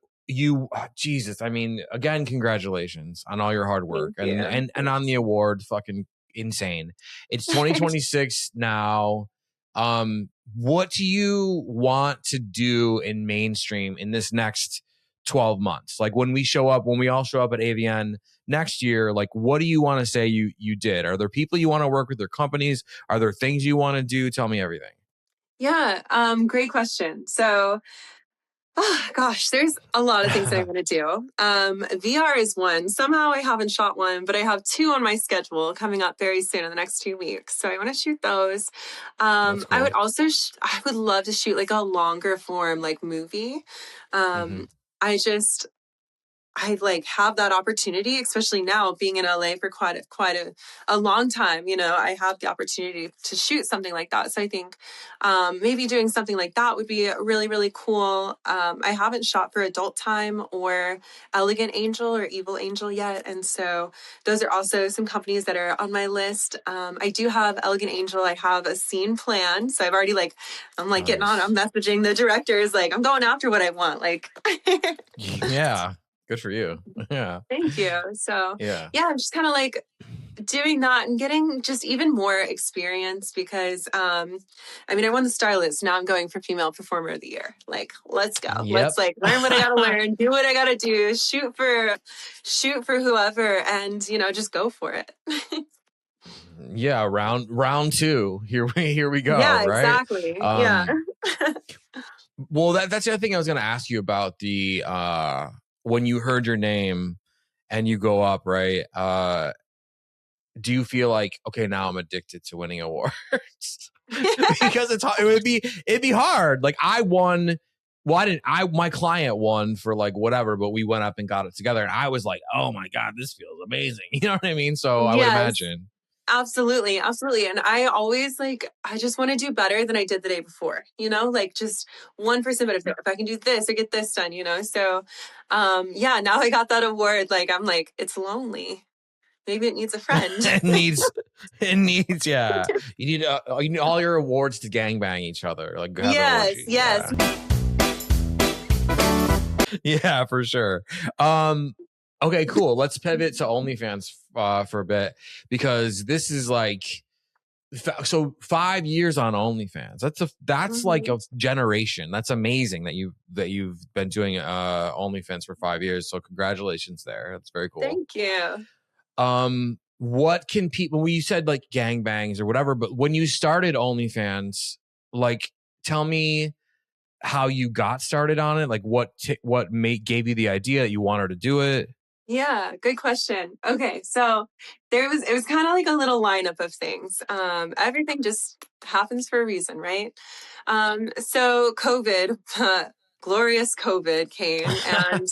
Jesus, I mean, again, congratulations on all your hard work and on the award. Fucking insane. It's 2026 now. What do you want to do in mainstream in this next 12 months? Like, when we all show up at AVN next year, like, what do you want to say you did? Are there people you want to work with, or companies? Are there things you want to do? Tell me everything. Yeah, great question. So, gosh, there's a lot of things that I want to do. VR is one. Somehow I haven't shot one, but I have 2 on my schedule coming up very soon in the next 2 weeks. So I want to shoot those. Cool. I would also, I would love to shoot like a longer form, like movie. I like have that opportunity, especially now being in LA for quite a long time. You know, I have the opportunity to shoot something like that. So I think maybe doing something like that would be really, really cool. I haven't shot for Adult Time or Elegant Angel or Evil Angel yet. And so those are also some companies that are on my list. I do have Elegant Angel. I have a scene planned. So I've already I'm like getting on, I'm messaging the directors, like I'm going after what I want. Like, Yeah. Good for you. Yeah. Thank you. So Yeah. I'm just kind of like doing that and getting just even more experience because I mean I won the Starlet, so now I'm going for Female Performer of the Year. Like, let's go. Yep. Let's like learn what I gotta learn, do what I gotta do, shoot for whoever, and you know, just go for it. Yeah, round two. Here we go. Yeah, right. Exactly. Yeah. Well, that's the other thing I was going to ask you about the when you heard your name and you go up, right? Do you feel like, okay, now I'm addicted to winning awards? Because it'd be hard. Like I won. Well, my client won for like whatever, but we went up and got it together, and I was like, oh my God, this feels amazing. You know what I mean? So I would imagine. Absolutely. Absolutely. And I always I just want to do better than I did the day before, you know, like just 1% better. If I can do this or get this done, you know? So, now I got that award. Like, I'm like, it's lonely. Maybe it needs a friend. it needs, yeah. You need all your awards to gangbang each other. Like, have an orgy. Yes. Yeah, for sure. Okay, cool. Let's pivot to OnlyFans for a bit, because this is like, so 5 years on OnlyFans. That's like a generation. That's amazing that you've been doing OnlyFans for 5 years. So congratulations there. That's very cool. Thank you. What can people? When you said like gangbangs or whatever, but when you started OnlyFans, like, tell me how you got started on it. Like, what gave you the idea that you wanted to do it? Yeah, good question. Okay, so it was kind of like a little lineup of things. Everything just happens for a reason, right? So COVID, glorious COVID came, and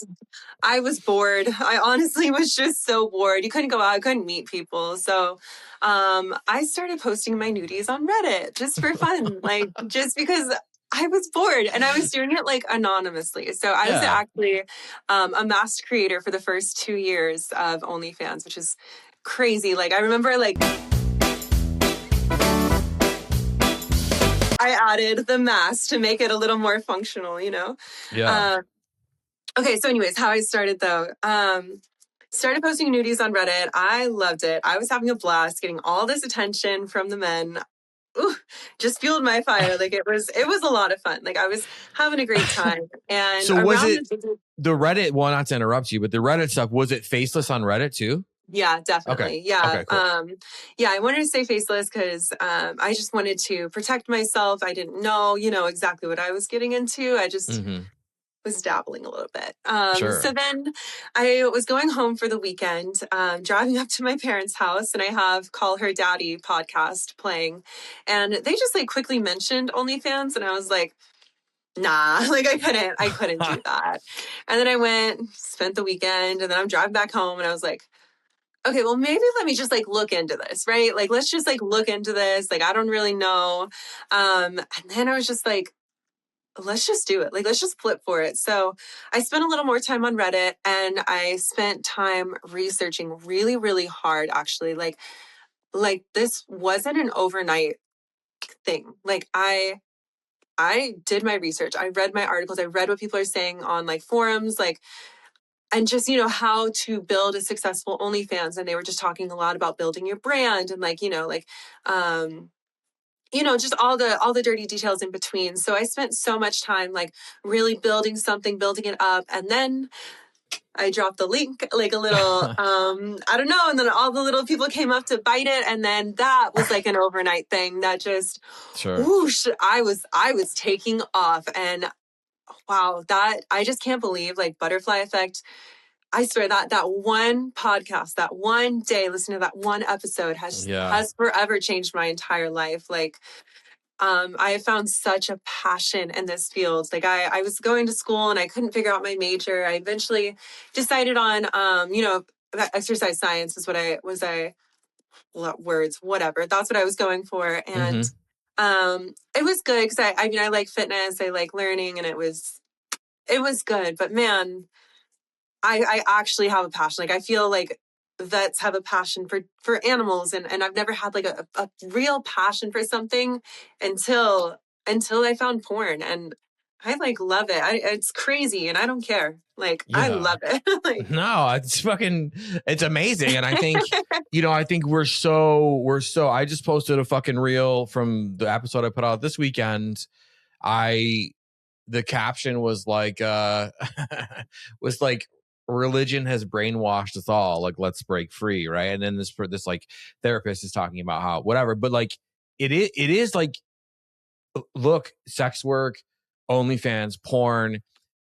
I was bored. I honestly was just so bored. You couldn't go out, I couldn't meet people. So I started posting my nudies on Reddit just for fun, like just because I was bored, and I was doing it like anonymously. So I was actually a masked creator for the first 2 years of OnlyFans, which is crazy. Like I remember I added the mask to make it a little more functional, you know? Yeah. Okay, so anyways, how I started though. Started posting nudies on Reddit. I loved it. I was having a blast getting all this attention from the men. Ooh, just fueled my fire. Like it was a lot of fun. Like I was having a great time. And so was it the Reddit? Well, not to interrupt you, but the Reddit stuff, was it faceless on Reddit too? Yeah, definitely. Okay. Yeah. Okay, cool. I wanted to say faceless because I just wanted to protect myself. I didn't know, exactly what I was getting into. I just was dabbling a little bit. Sure. So then I was going home for the weekend, driving up to my parents' house, and I have Call Her Daddy podcast playing. And they just quickly mentioned OnlyFans, and I was like, nah, I couldn't do that. And then I went, spent the weekend, and then I'm driving back home, and I was like, okay, well, maybe let me just look into this, right? Like, let's just look into this. Like, I don't really know. And then I was just like, let's just do it. Like, let's just flip for it. So I spent a little more time on Reddit, and I spent time researching really, really hard, actually. Like this wasn't an overnight thing. Like I did my research. I read my articles. I read what people are saying on forums, and just, how to build a successful OnlyFans. And they were just talking a lot about building your brand and just all the dirty details in between. So I spent so much time really building something, building it up. And then I dropped the link, a little, I don't know. And then all the little people came up to bite it. And then that was an overnight thing that just, whoosh, I was taking off. And wow, that I just can't believe butterfly effect. I swear that one podcast, that one day, listen to that one episode has forever changed my entire life. I have found such a passion in this field. Like I was going to school and I couldn't figure out my major. I eventually decided on, exercise science is whatever. That's what I was going for. And it was good because I mean, I like fitness, I like learning, and it was good. But man, I actually have a passion. Like I feel like vets have a passion for animals, and I've never had like a real passion for something until I found porn, and I like love it. It's crazy, and I don't care. Like I Yeah. love it. Like, No, it's amazing. And I think, I think we're so, I just posted a fucking reel from the episode I put out this weekend. The caption was like, was like, religion has brainwashed us all. Like, let's break free. Right. And then this like therapist is talking about how, whatever, but like, it is like, look, sex work, OnlyFans, porn,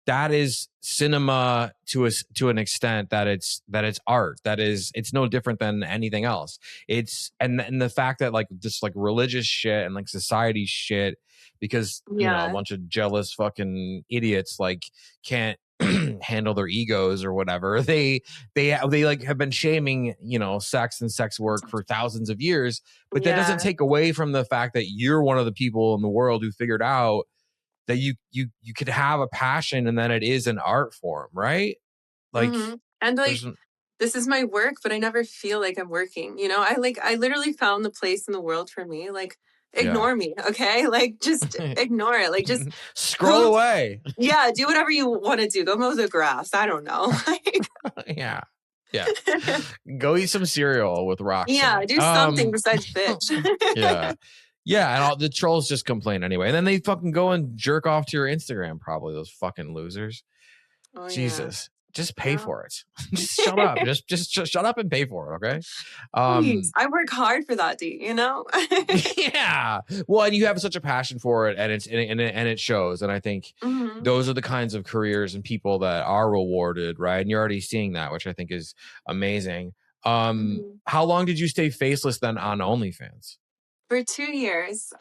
that is cinema to an extent that it's art. It's no different than anything else. It's and the fact that like this like religious shit and like society shit, because a bunch of jealous fucking idiots like can't handle their egos or whatever. They like have been shaming, sex and sex work for thousands of years, but that doesn't take away from the fact that you're one of the people in the world who figured out that you could have a passion and then it is an art form, right? Like, and like, this is my work, but I never feel like I'm working. I literally found the place in the world for me. Like, ignore me, okay? Like, just ignore it. Like, just scroll away. Yeah, do whatever you want to do. Go mow the grass. I don't know. Yeah. Go eat some cereal with rocks. Yeah, do something besides bitch. Yeah, and all the trolls just complain anyway. And then they fucking go and jerk off to your Instagram, probably, those fucking losers. Oh, Jesus. Just pay for it. Just shut up. just shut up and pay for it, okay? Please. I work hard for that, D, Yeah. Well, and you have such a passion for it, and it shows. And I think those are the kinds of careers and people that are rewarded, right? And you're already seeing that, which I think is amazing. How long did you stay faceless then on OnlyFans? For 2 years.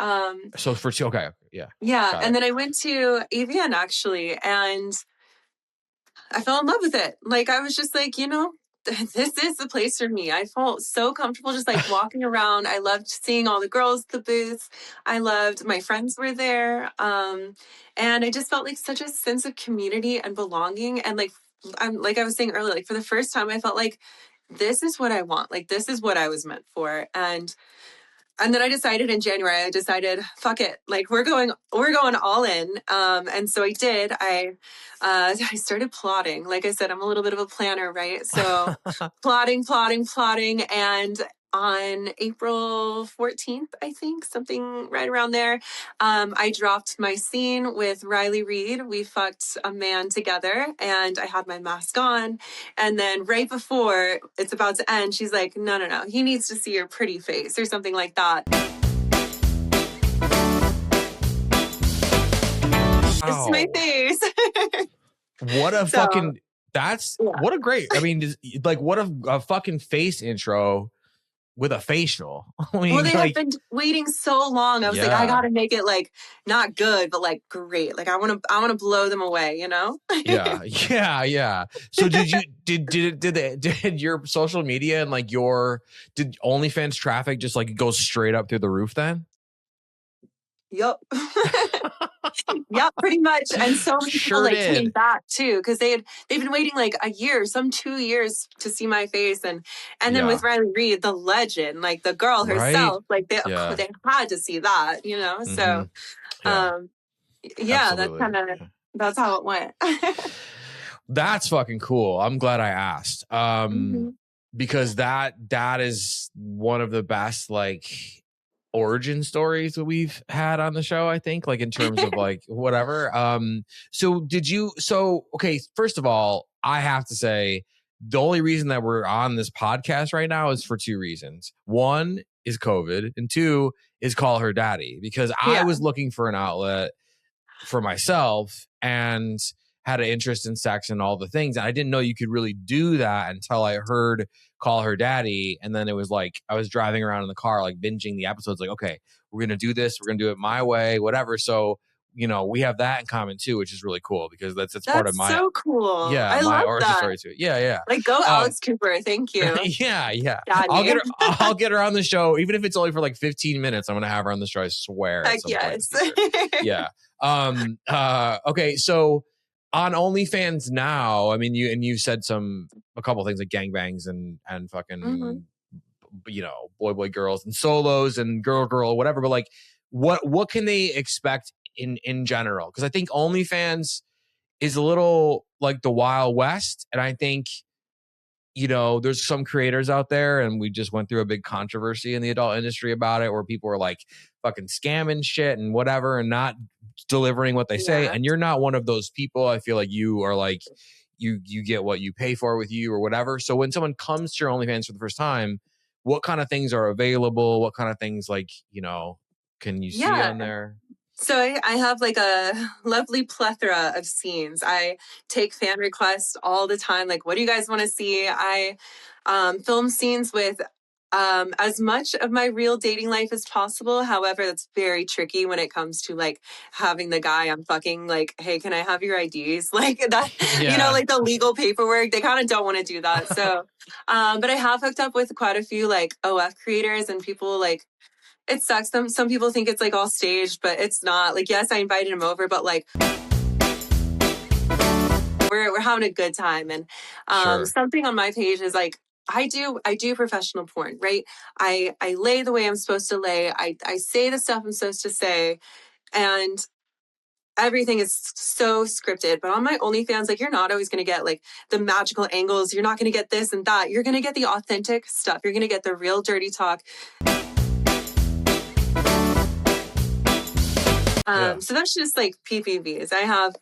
So for 2, okay. Yeah. Yeah. And then I went to AVN actually, and I fell in love with it. Like, I was just like, this is the place for me. I felt so comfortable just like walking around. I loved seeing all the girls at the booths. I loved my friends were there. And I just felt like such a sense of community and belonging. And like I was saying earlier, like for the first time, I felt like this is what I want. Like, this is what I was meant for. And then I decided in January, fuck it. Like, we're going all in. And so I did. I started plotting. Like I said, I'm a little bit of a planner, right? So plotting. And on April 14th, I think, something right around there, I dropped my scene with Riley Reid. We fucked a man together and I had my mask on. And then right before it's about to end, she's like, no, he needs to see your pretty face or something like that. This is my face. What a fucking, what a great, I mean, like what a fucking face intro with a facial. I mean, well, they have been waiting so long. I was like, I gotta make it like not good, but like great. Like I want to blow them away, Yeah. So did your social media and like did OnlyFans traffic just like go straight up through the roof then? Yep. Yep, pretty much. And so many people came back too, because they've been waiting like a year, some 2 years to see my face. And then with Riley Reid, the legend, like the girl herself, like they had to see that, So that's how it went. That's fucking cool. I'm glad I asked. Because that is one of the best like origin stories that we've had on the show, I think, like in terms of like whatever. Okay, first of all, I have to say the only reason that we're on this podcast right now is for 2 reasons. One is COVID, and 2 is Call Her Daddy, because I was looking for an outlet for myself and had an interest in sex and all the things. And I didn't know you could really do that until I heard Call Her Daddy. And then it was like, I was driving around in the car, like binging the episodes, like, okay, we're going to do this. We're going to do it my way, whatever. So, you know, we have that in common too, which is really cool because that's part of my, so cool. yeah, I my love origin that. story too. Yeah. Like, go Alex Cooper. Thank you. Yeah. Daddy. I'll get her on the show, even if it's only for like 15 minutes. I'm going to have her on the show. I swear. Heck yes. Yeah. Okay. So on OnlyFans now, I mean, you said a couple things like gangbangs and fucking, you know, boy, girls and solos and girl, whatever. But like, what can they expect in general? Because I think OnlyFans is a little like the Wild West. And I think, you know, there's some creators out there, and we just went through a big controversy in the adult industry about it, where people are like fucking scamming shit and whatever and not delivering what they say. And you're not one of those people. I feel like you are like, you get what you pay for with you or whatever. So when someone comes to your OnlyFans for the first time, what kind of things are available? What kind of things, like, you know, can you see on there? So I have like a lovely plethora of scenes. I take fan requests all the time. Like, what do you guys want to see? I film scenes with as much of my real dating life as possible. However, that's very tricky when it comes to like having the guy I'm fucking like, hey, can I have your IDs? Like that, you know, like the legal paperwork. They kind of don't want to do that. So, but I have hooked up with quite a few like OF creators and people like, it sucks. Some people think it's like all staged, but it's not. Like, yes, I invited him over, but like we're having a good time. And something on my page is like, I do professional porn, right? I lay the way I'm supposed to lay. I say the stuff I'm supposed to say, and everything is so scripted. But on my OnlyFans, like, you're not always going to get like the magical angles. You're not going to get this and that. You're going to get the authentic stuff. You're going to get the real dirty talk. So that's just like PPVs. I have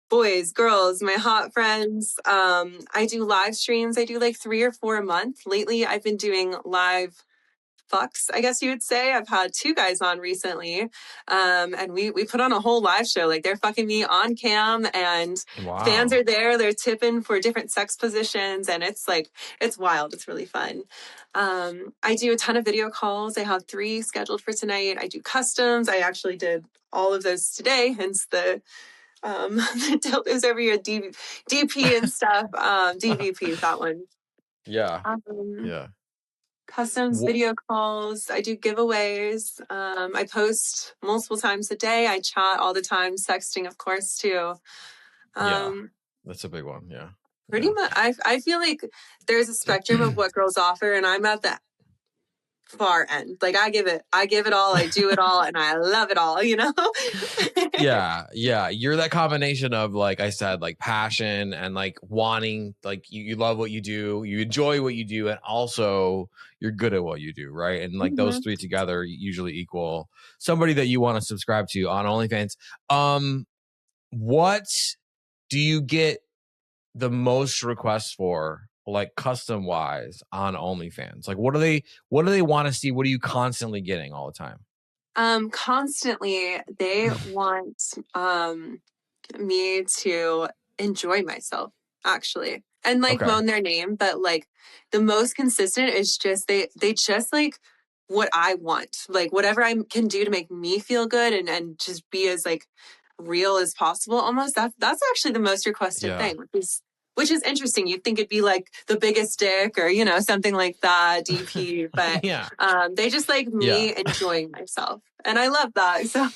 boys, girls, my hot friends. I do live streams. I do like 3 or 4 a month. Lately, I've been doing live fucks, I guess you would say. I've had 2 guys on recently. And we put on a whole live show. Like, they're fucking me on cam, and fans are there. They're tipping for different sex positions. And it's like, it's wild. It's really fun. I do a ton of video calls. I have 3 scheduled for tonight. I do customs. I actually did all of those today, hence the dildos over your DP and stuff. DVP, that one. Customs, video calls. I do giveaways. I post multiple times a day. I chat all the time. Sexting, of course, too. That's a big one. Pretty much. I feel like there's a spectrum of what girls offer, and I'm at the far end. Like, I give it all. I do it all, and I love it all, you know? You're that combination of, like I said, like passion and like wanting, like you love what you do, you enjoy what you do, and also you're good at what you do, right? And like those 3 together usually equal somebody that you want to subscribe to on OnlyFans. What do you get the most requests for, like custom wise, on OnlyFans? Like, what do they want to see? What are you constantly getting all the time? Constantly, they want me to enjoy myself, actually, and like moan their name. But like the most consistent is just they just like what I want, like whatever I can do to make me feel good and just be as like real as possible. Almost that's actually the most requested thing, which is interesting. You'd think it'd be like the biggest dick or, you know, something like that, DP. But they just like me enjoying myself. And I love that. So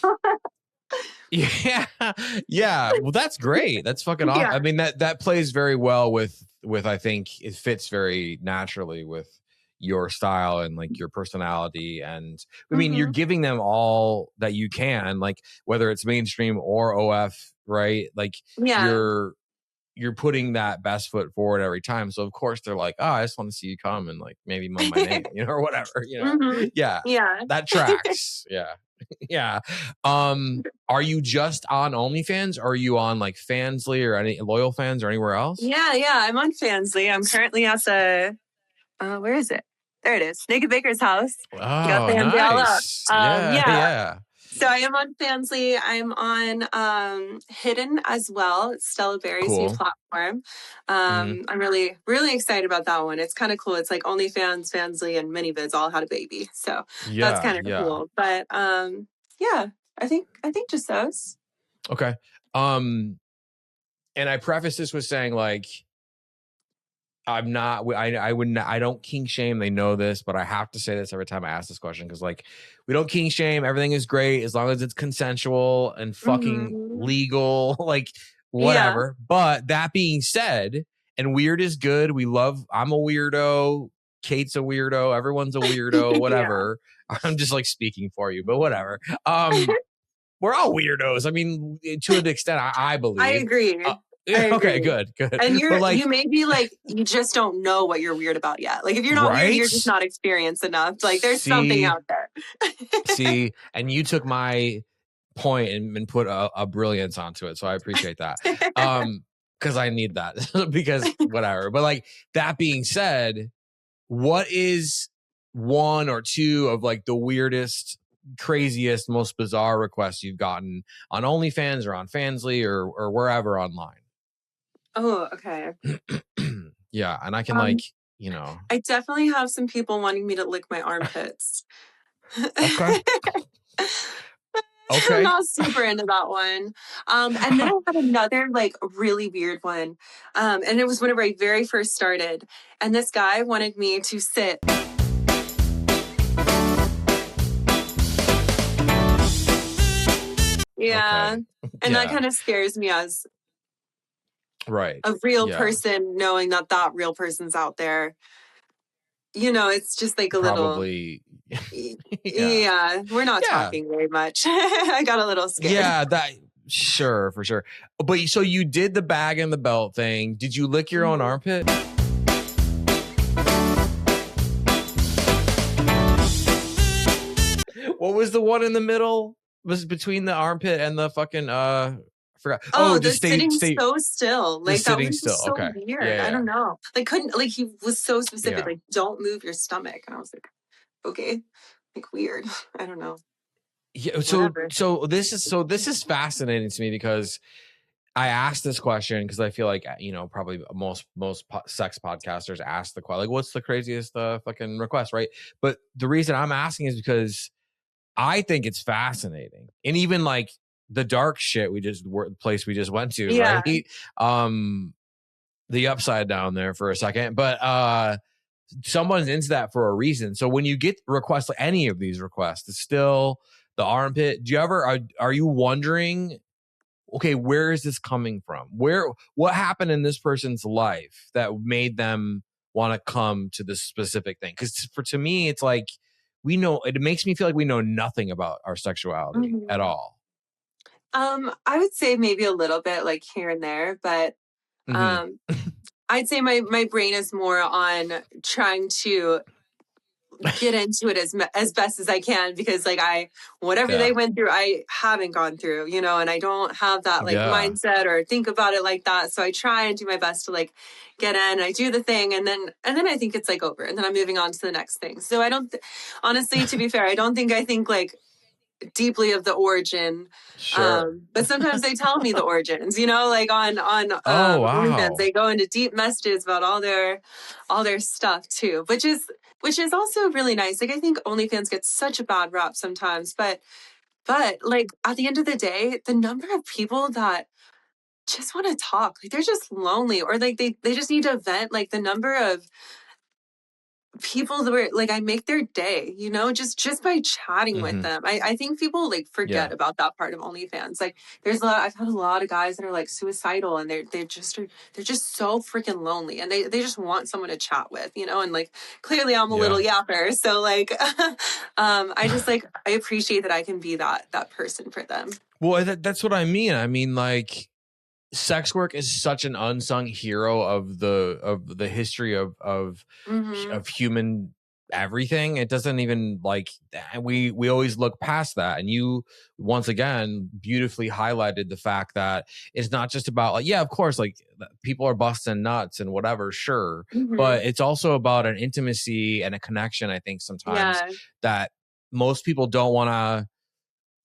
Well, that's great. That's fucking awesome. I mean, that plays very well with I think it fits very naturally with your style and like your personality. And I mean, you're giving them all that you can, like whether it's mainstream or OF, right? Like you're putting that best foot forward every time. So of course they're like, oh, I just want to see you come and like maybe moan my name, you know, or whatever, you know? That tracks. Are you just on OnlyFans? Or are you on like Fansly or any Loyal Fans or anywhere else? I'm on Fansly. I'm currently at the where is it? There it is. Naked Baker's house. Oh, nice. So So I am on Fansly. I'm on Hidden as well. It's Stella Berry's new Cool. platform. Mhm. I'm really, really excited about that one. It's kind of cool. It's like OnlyFans, Fansly, and ManyVids all had a baby. So that's Yeah, kind of yeah. cool. But yeah, I think just those. Okay. And I preface this with saying, like, I'm not, I wouldn't, I don't kink shame. They know this, but I have to say this every time I ask this question because, like, we don't kink shame. Everything is great as long as it's consensual and fucking Mhm. legal, like, Yeah. whatever. But that being said, and weird is good. I'm a weirdo. Kate's a weirdo. Everyone's a weirdo, Yeah. whatever. I'm just like speaking for you, but whatever. We're all weirdos. I mean, to an extent, I I believe. agree. Uh, I okay, agree. good. And But you like, may be like, you just don't know what you're weird about yet. Like if you're not weird, right? you're just not experienced enough. Like there's something See, out there. and you took my point and put a brilliance onto it. So I appreciate that. Because I need that because whatever. But like that being said, what is one or two of like the weirdest, craziest, most bizarre requests you've gotten on OnlyFans or on Fansly or wherever online? Oh, okay. Yeah, and I can Um, you know. I definitely have some people wanting me to lick my armpits. Okay. I'm Okay. not super into that one. And then I had another like really weird one. And it was whenever I very first started. And this guy wanted me to sit. Yeah. Okay. And that Yeah. kind of scares me as Right. a real Yeah. person, knowing that that real person's out there. You know, it's just like a little, Probably. Yeah. yeah, we're not Yeah. talking very much. I got a little scared. Yeah. Sure, for sure. But so you did the bag and the belt thing. Did you lick your own Mhm. armpit? What was the one in the middle? Was between the armpit and the fucking I forgot. Oh, Oh, the just stay sitting so still. the Like that sitting was still. just so Okay. weird. I Yeah, don't know. Like couldn't like he was so specific, yeah. like don't move your stomach. And I was like, okay. Like weird. I don't know. Yeah. Whatever. This is fascinating to me because I asked this question because I feel like probably most sex podcasters ask the question like, "What's the craziest fucking request?" Right? But the reason I'm asking is because I think it's fascinating, and even like the dark shit place we just went to, Yeah. right? The upside down there for a second, but someone's into that for a reason. So when you get requests, like any of these requests, it's still the armpit. Do you ever are you wondering? Okay, where is this coming from? What happened in this person's life that made them want to come to this specific thing? Because to me, it's like it makes me feel like we know nothing about our sexuality at Mhm. all. I would say maybe a little bit like here and there, but Hmm. um I'd say my brain is more on trying to get into it as best as I can because like whatever Yeah, they went through I haven't gone through, you know, and I don't have that like yeah, mindset or think about it like that. So I try and do my best to like get in, I do the thing and then I think it's like over and then I'm moving on to the next thing. So I don't honestly, to be fair, I think like deeply of the origin. sure. But sometimes they tell me the origins, you know, like on Oh OnlyFans, wow. they go into deep messages about all their stuff too, which is also really nice. Like I think OnlyFans gets such a bad rap sometimes, but like at the end of the day, the number of people that just want to talk, like they're just lonely or like they just need to vent, like the number of people that were like I make their day, you know, just by chatting with Hmm. them. I think people like Yeah, forget about that part of OnlyFans. Like there's a lot I've had a lot of guys that are like suicidal and they're just so freaking lonely and they just want someone to chat with, you know, and like clearly I'm a little yeah. yapper. So like I just like I appreciate that I can be that person for them. Well, that's what I mean. I mean, like sex work is such an unsung hero of the history Mm-hmm. of human everything. It doesn't even like we always look past that, and you once again beautifully highlighted the fact that it's not just about like, yeah, of course, like people are busting nuts and whatever, sure, Mm-hmm. but it's also about an intimacy and a connection. I think sometimes Yeah. that most people don't want to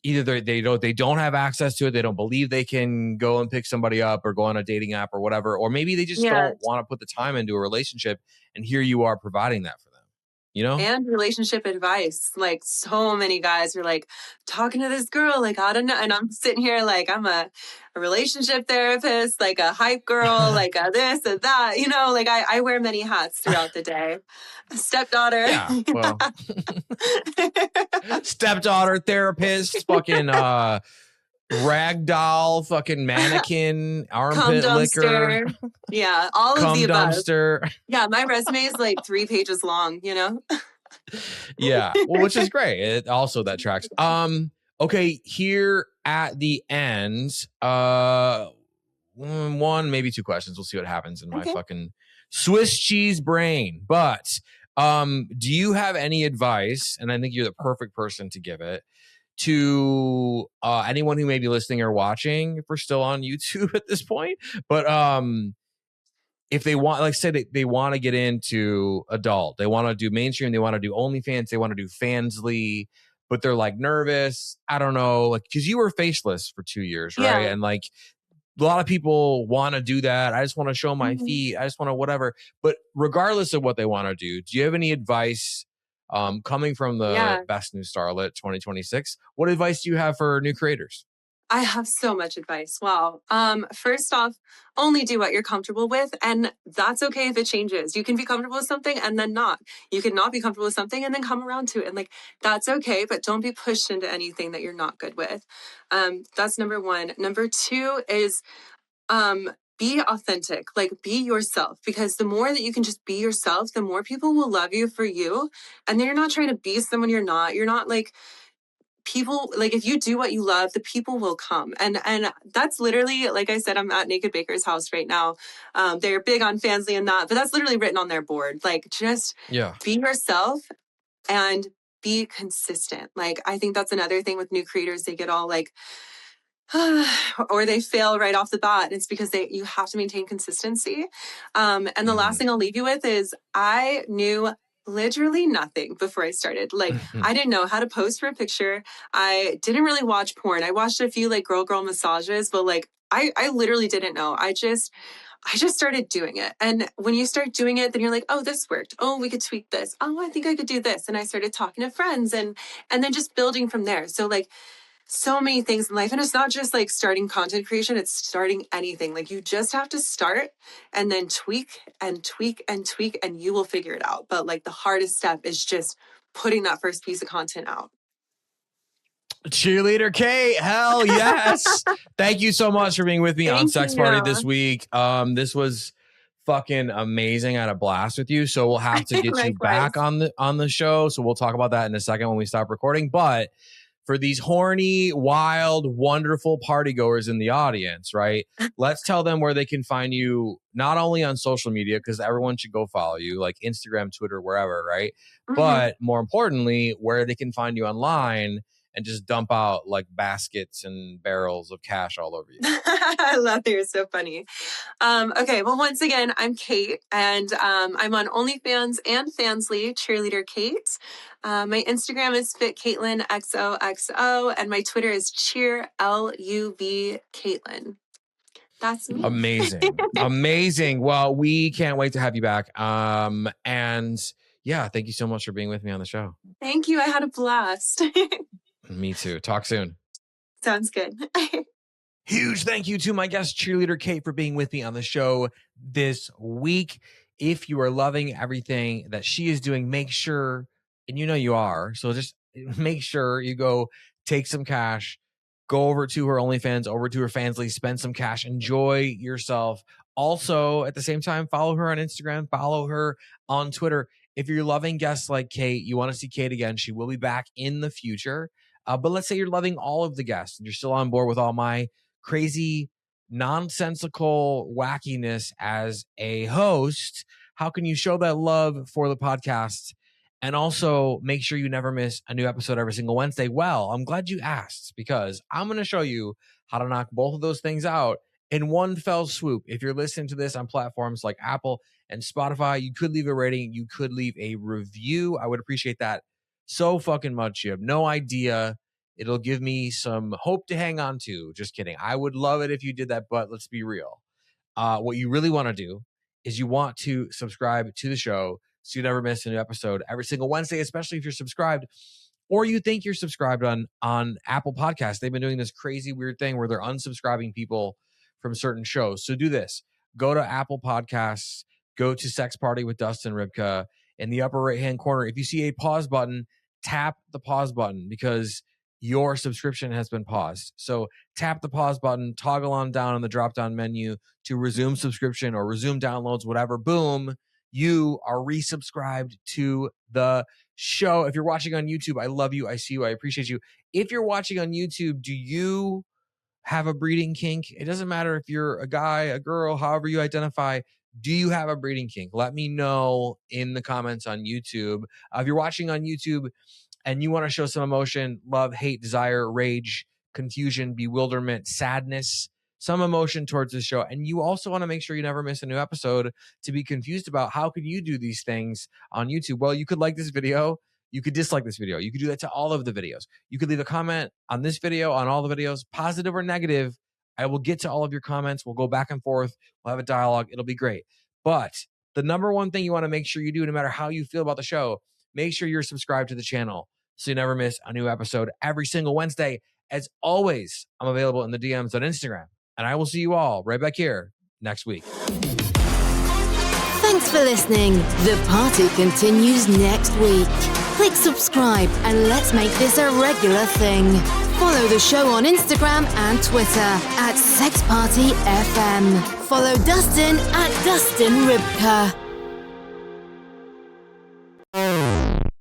either they don't have access to it, they don't believe they can go and pick somebody up or go on a dating app or whatever, or maybe they just don't want to put the time into a relationship, and here you are providing that for them, you know? And relationship advice. Like, so many guys are like, talking to this girl, like, I don't know. And I'm sitting here like, I'm a relationship therapist, like a hype girl, like a this and that, you know, like I wear many hats throughout the day. Stepdaughter. Yeah, well, stepdaughter, therapist, fucking ragdoll, fucking mannequin, armpit liquor. Yeah, all of the above. Dumpster. Yeah, my resume is like 3 pages long, you know? Yeah, well, which is great. It also that tracks. Okay, here at the end, one, maybe 2 questions. We'll see what happens in my fucking Swiss cheese brain. But do you have any advice? And I think you're the perfect person to give it to anyone who may be listening or watching, if we're still on YouTube at this point. But if they want, like say they want to get into adult, they want to do mainstream, they want to do OnlyFans, they want to do Fansly, but they're like nervous. I don't know, like, because you were faceless for 2 years, right? Yeah. And like a lot of people want to do that. I just want to show my feet. I just want to whatever. But regardless of what they want to do you have any advice coming from the Best New Starlet 2026? What advice do you have for new creators? I have so much advice. Wow. First off, only do what you're comfortable with. And that's okay if it changes. You can be comfortable with something and then not. You can not be comfortable with something and then come around to it. And like, that's okay, but don't be pushed into anything that you're not good with. That's number 1. Number 2 is be authentic, like be yourself, because the more that you can just be yourself, the more people will love you for you. And then you're not trying to be someone you're not. You're not like, people, like if you do what you love, the people will come. And that's literally, like I said, I'm at Naked Baker's house right now. They're big on Fansly and that, but that's literally written on their board. Like, just be yourself and be consistent. Like, I think that's another thing with new creators. They get all like, or they fail right off the bat. It's because you have to maintain consistency. And the last thing I'll leave you with is I knew literally nothing before I started. Like, I didn't know how to pose for a picture. I didn't really watch porn. I watched a few like girl massages, but like, I literally didn't know. I just started doing it. And when you start doing it, then you're like, oh, this worked. Oh, we could tweak this. Oh, I think I could do this. And I started talking to friends and then just building from there. So like, so many things in life. And it's not just like starting content creation, it's starting anything. Like, you just have to start and then tweak and tweak and tweak, and you will figure it out. But like, the hardest step is just putting that first piece of content out. Cheerleader Kait, hell yes. Thank you so much for being with me on Sex Party this week. This was fucking amazing. I had a blast with you. So we'll have to get you back on the show. So we'll talk about that in a second when we stop recording. But for these horny, wild, wonderful party goers in the audience, right? Let's tell them where they can find you, not only on social media, because everyone should go follow you, like Instagram, Twitter, wherever, right? But more importantly, where they can find you online and just dump out like baskets and barrels of cash all over you. I love it. You're so funny. Okay, well, once again, I'm Kait, and I'm on OnlyFans and Fansly, Cheerleader Kait. My Instagram is FitCaitlin XOXO, and my Twitter is CheerLUV Caitlin. That's me. Amazing. Amazing. Well, we can't wait to have you back. And yeah, thank you so much for being with me on the show. Thank you. I had a blast. Me too. Talk soon. Sounds good. Huge thank you to my guest, Cheerleader Kait, for being with me on the show this week. If you are loving everything that she is doing, make sure, and you know you are, so just make sure you go take some cash, go over to her OnlyFans, over to her Fansly, spend some cash, enjoy yourself. Also, at the same time, follow her on Instagram, follow her on Twitter. If you're loving guests like Kait, you want to see Kait again, she will be back in the future. But let's say you're loving all of the guests and you're still on board with all my crazy, nonsensical wackiness as a host. How can you show that love for the podcast and also make sure you never miss a new episode every single Wednesday? Well, I'm glad you asked, because I'm going to show you how to knock both of those things out in one fell swoop. If you're listening to this on platforms like Apple and Spotify, you could leave a rating. You could leave a review. I would appreciate that so fucking much. You have no idea. It'll give me some hope to hang on to. Just kidding. I would love it if you did that, but let's be real. What you really want to do is you want to subscribe to the show so you never miss a new episode every single Wednesday, especially if you're subscribed or you think you're subscribed on Apple Podcasts. They've been doing this crazy weird thing where they're unsubscribing people from certain shows. So do this. Go to Apple Podcasts, go to Sex Party with Dustin Rybka. In the upper right-hand corner, if you see a pause button, tap the pause button because your subscription has been paused. So tap the pause button, toggle on down on the drop-down menu to resume subscription or resume downloads, whatever. Boom, you are resubscribed to the show. If you're watching on YouTube, I love you. I see you. I appreciate you. If you're watching on YouTube, do you have a breeding kink? It doesn't matter if you're a guy, a girl, however you identify. Do you have a breeding kink? Let me know in the comments on YouTube. If you're watching on YouTube and you want to show some emotion, love, hate, desire, rage, confusion, bewilderment, sadness, some emotion towards this show, and you also want to make sure you never miss a new episode to be confused about how could you do these things on YouTube? Well, you could like this video. You could dislike this video. You could do that to all of the videos. You could leave a comment on this video, on all the videos, positive or negative. I will get to all of your comments. We'll go back and forth. We'll have a dialogue. It'll be great. But the number one thing you want to make sure you do, no matter how you feel about the show, make sure you're subscribed to the channel so you never miss a new episode every single Wednesday. As always, I'm available in the DMs on Instagram. And I will see you all right back here next week. Thanks for listening. The party continues next week. Click subscribe and let's make this a regular thing. Follow the show on Instagram and Twitter at SexPartyFM. Follow Dustin at Dustin Rybka.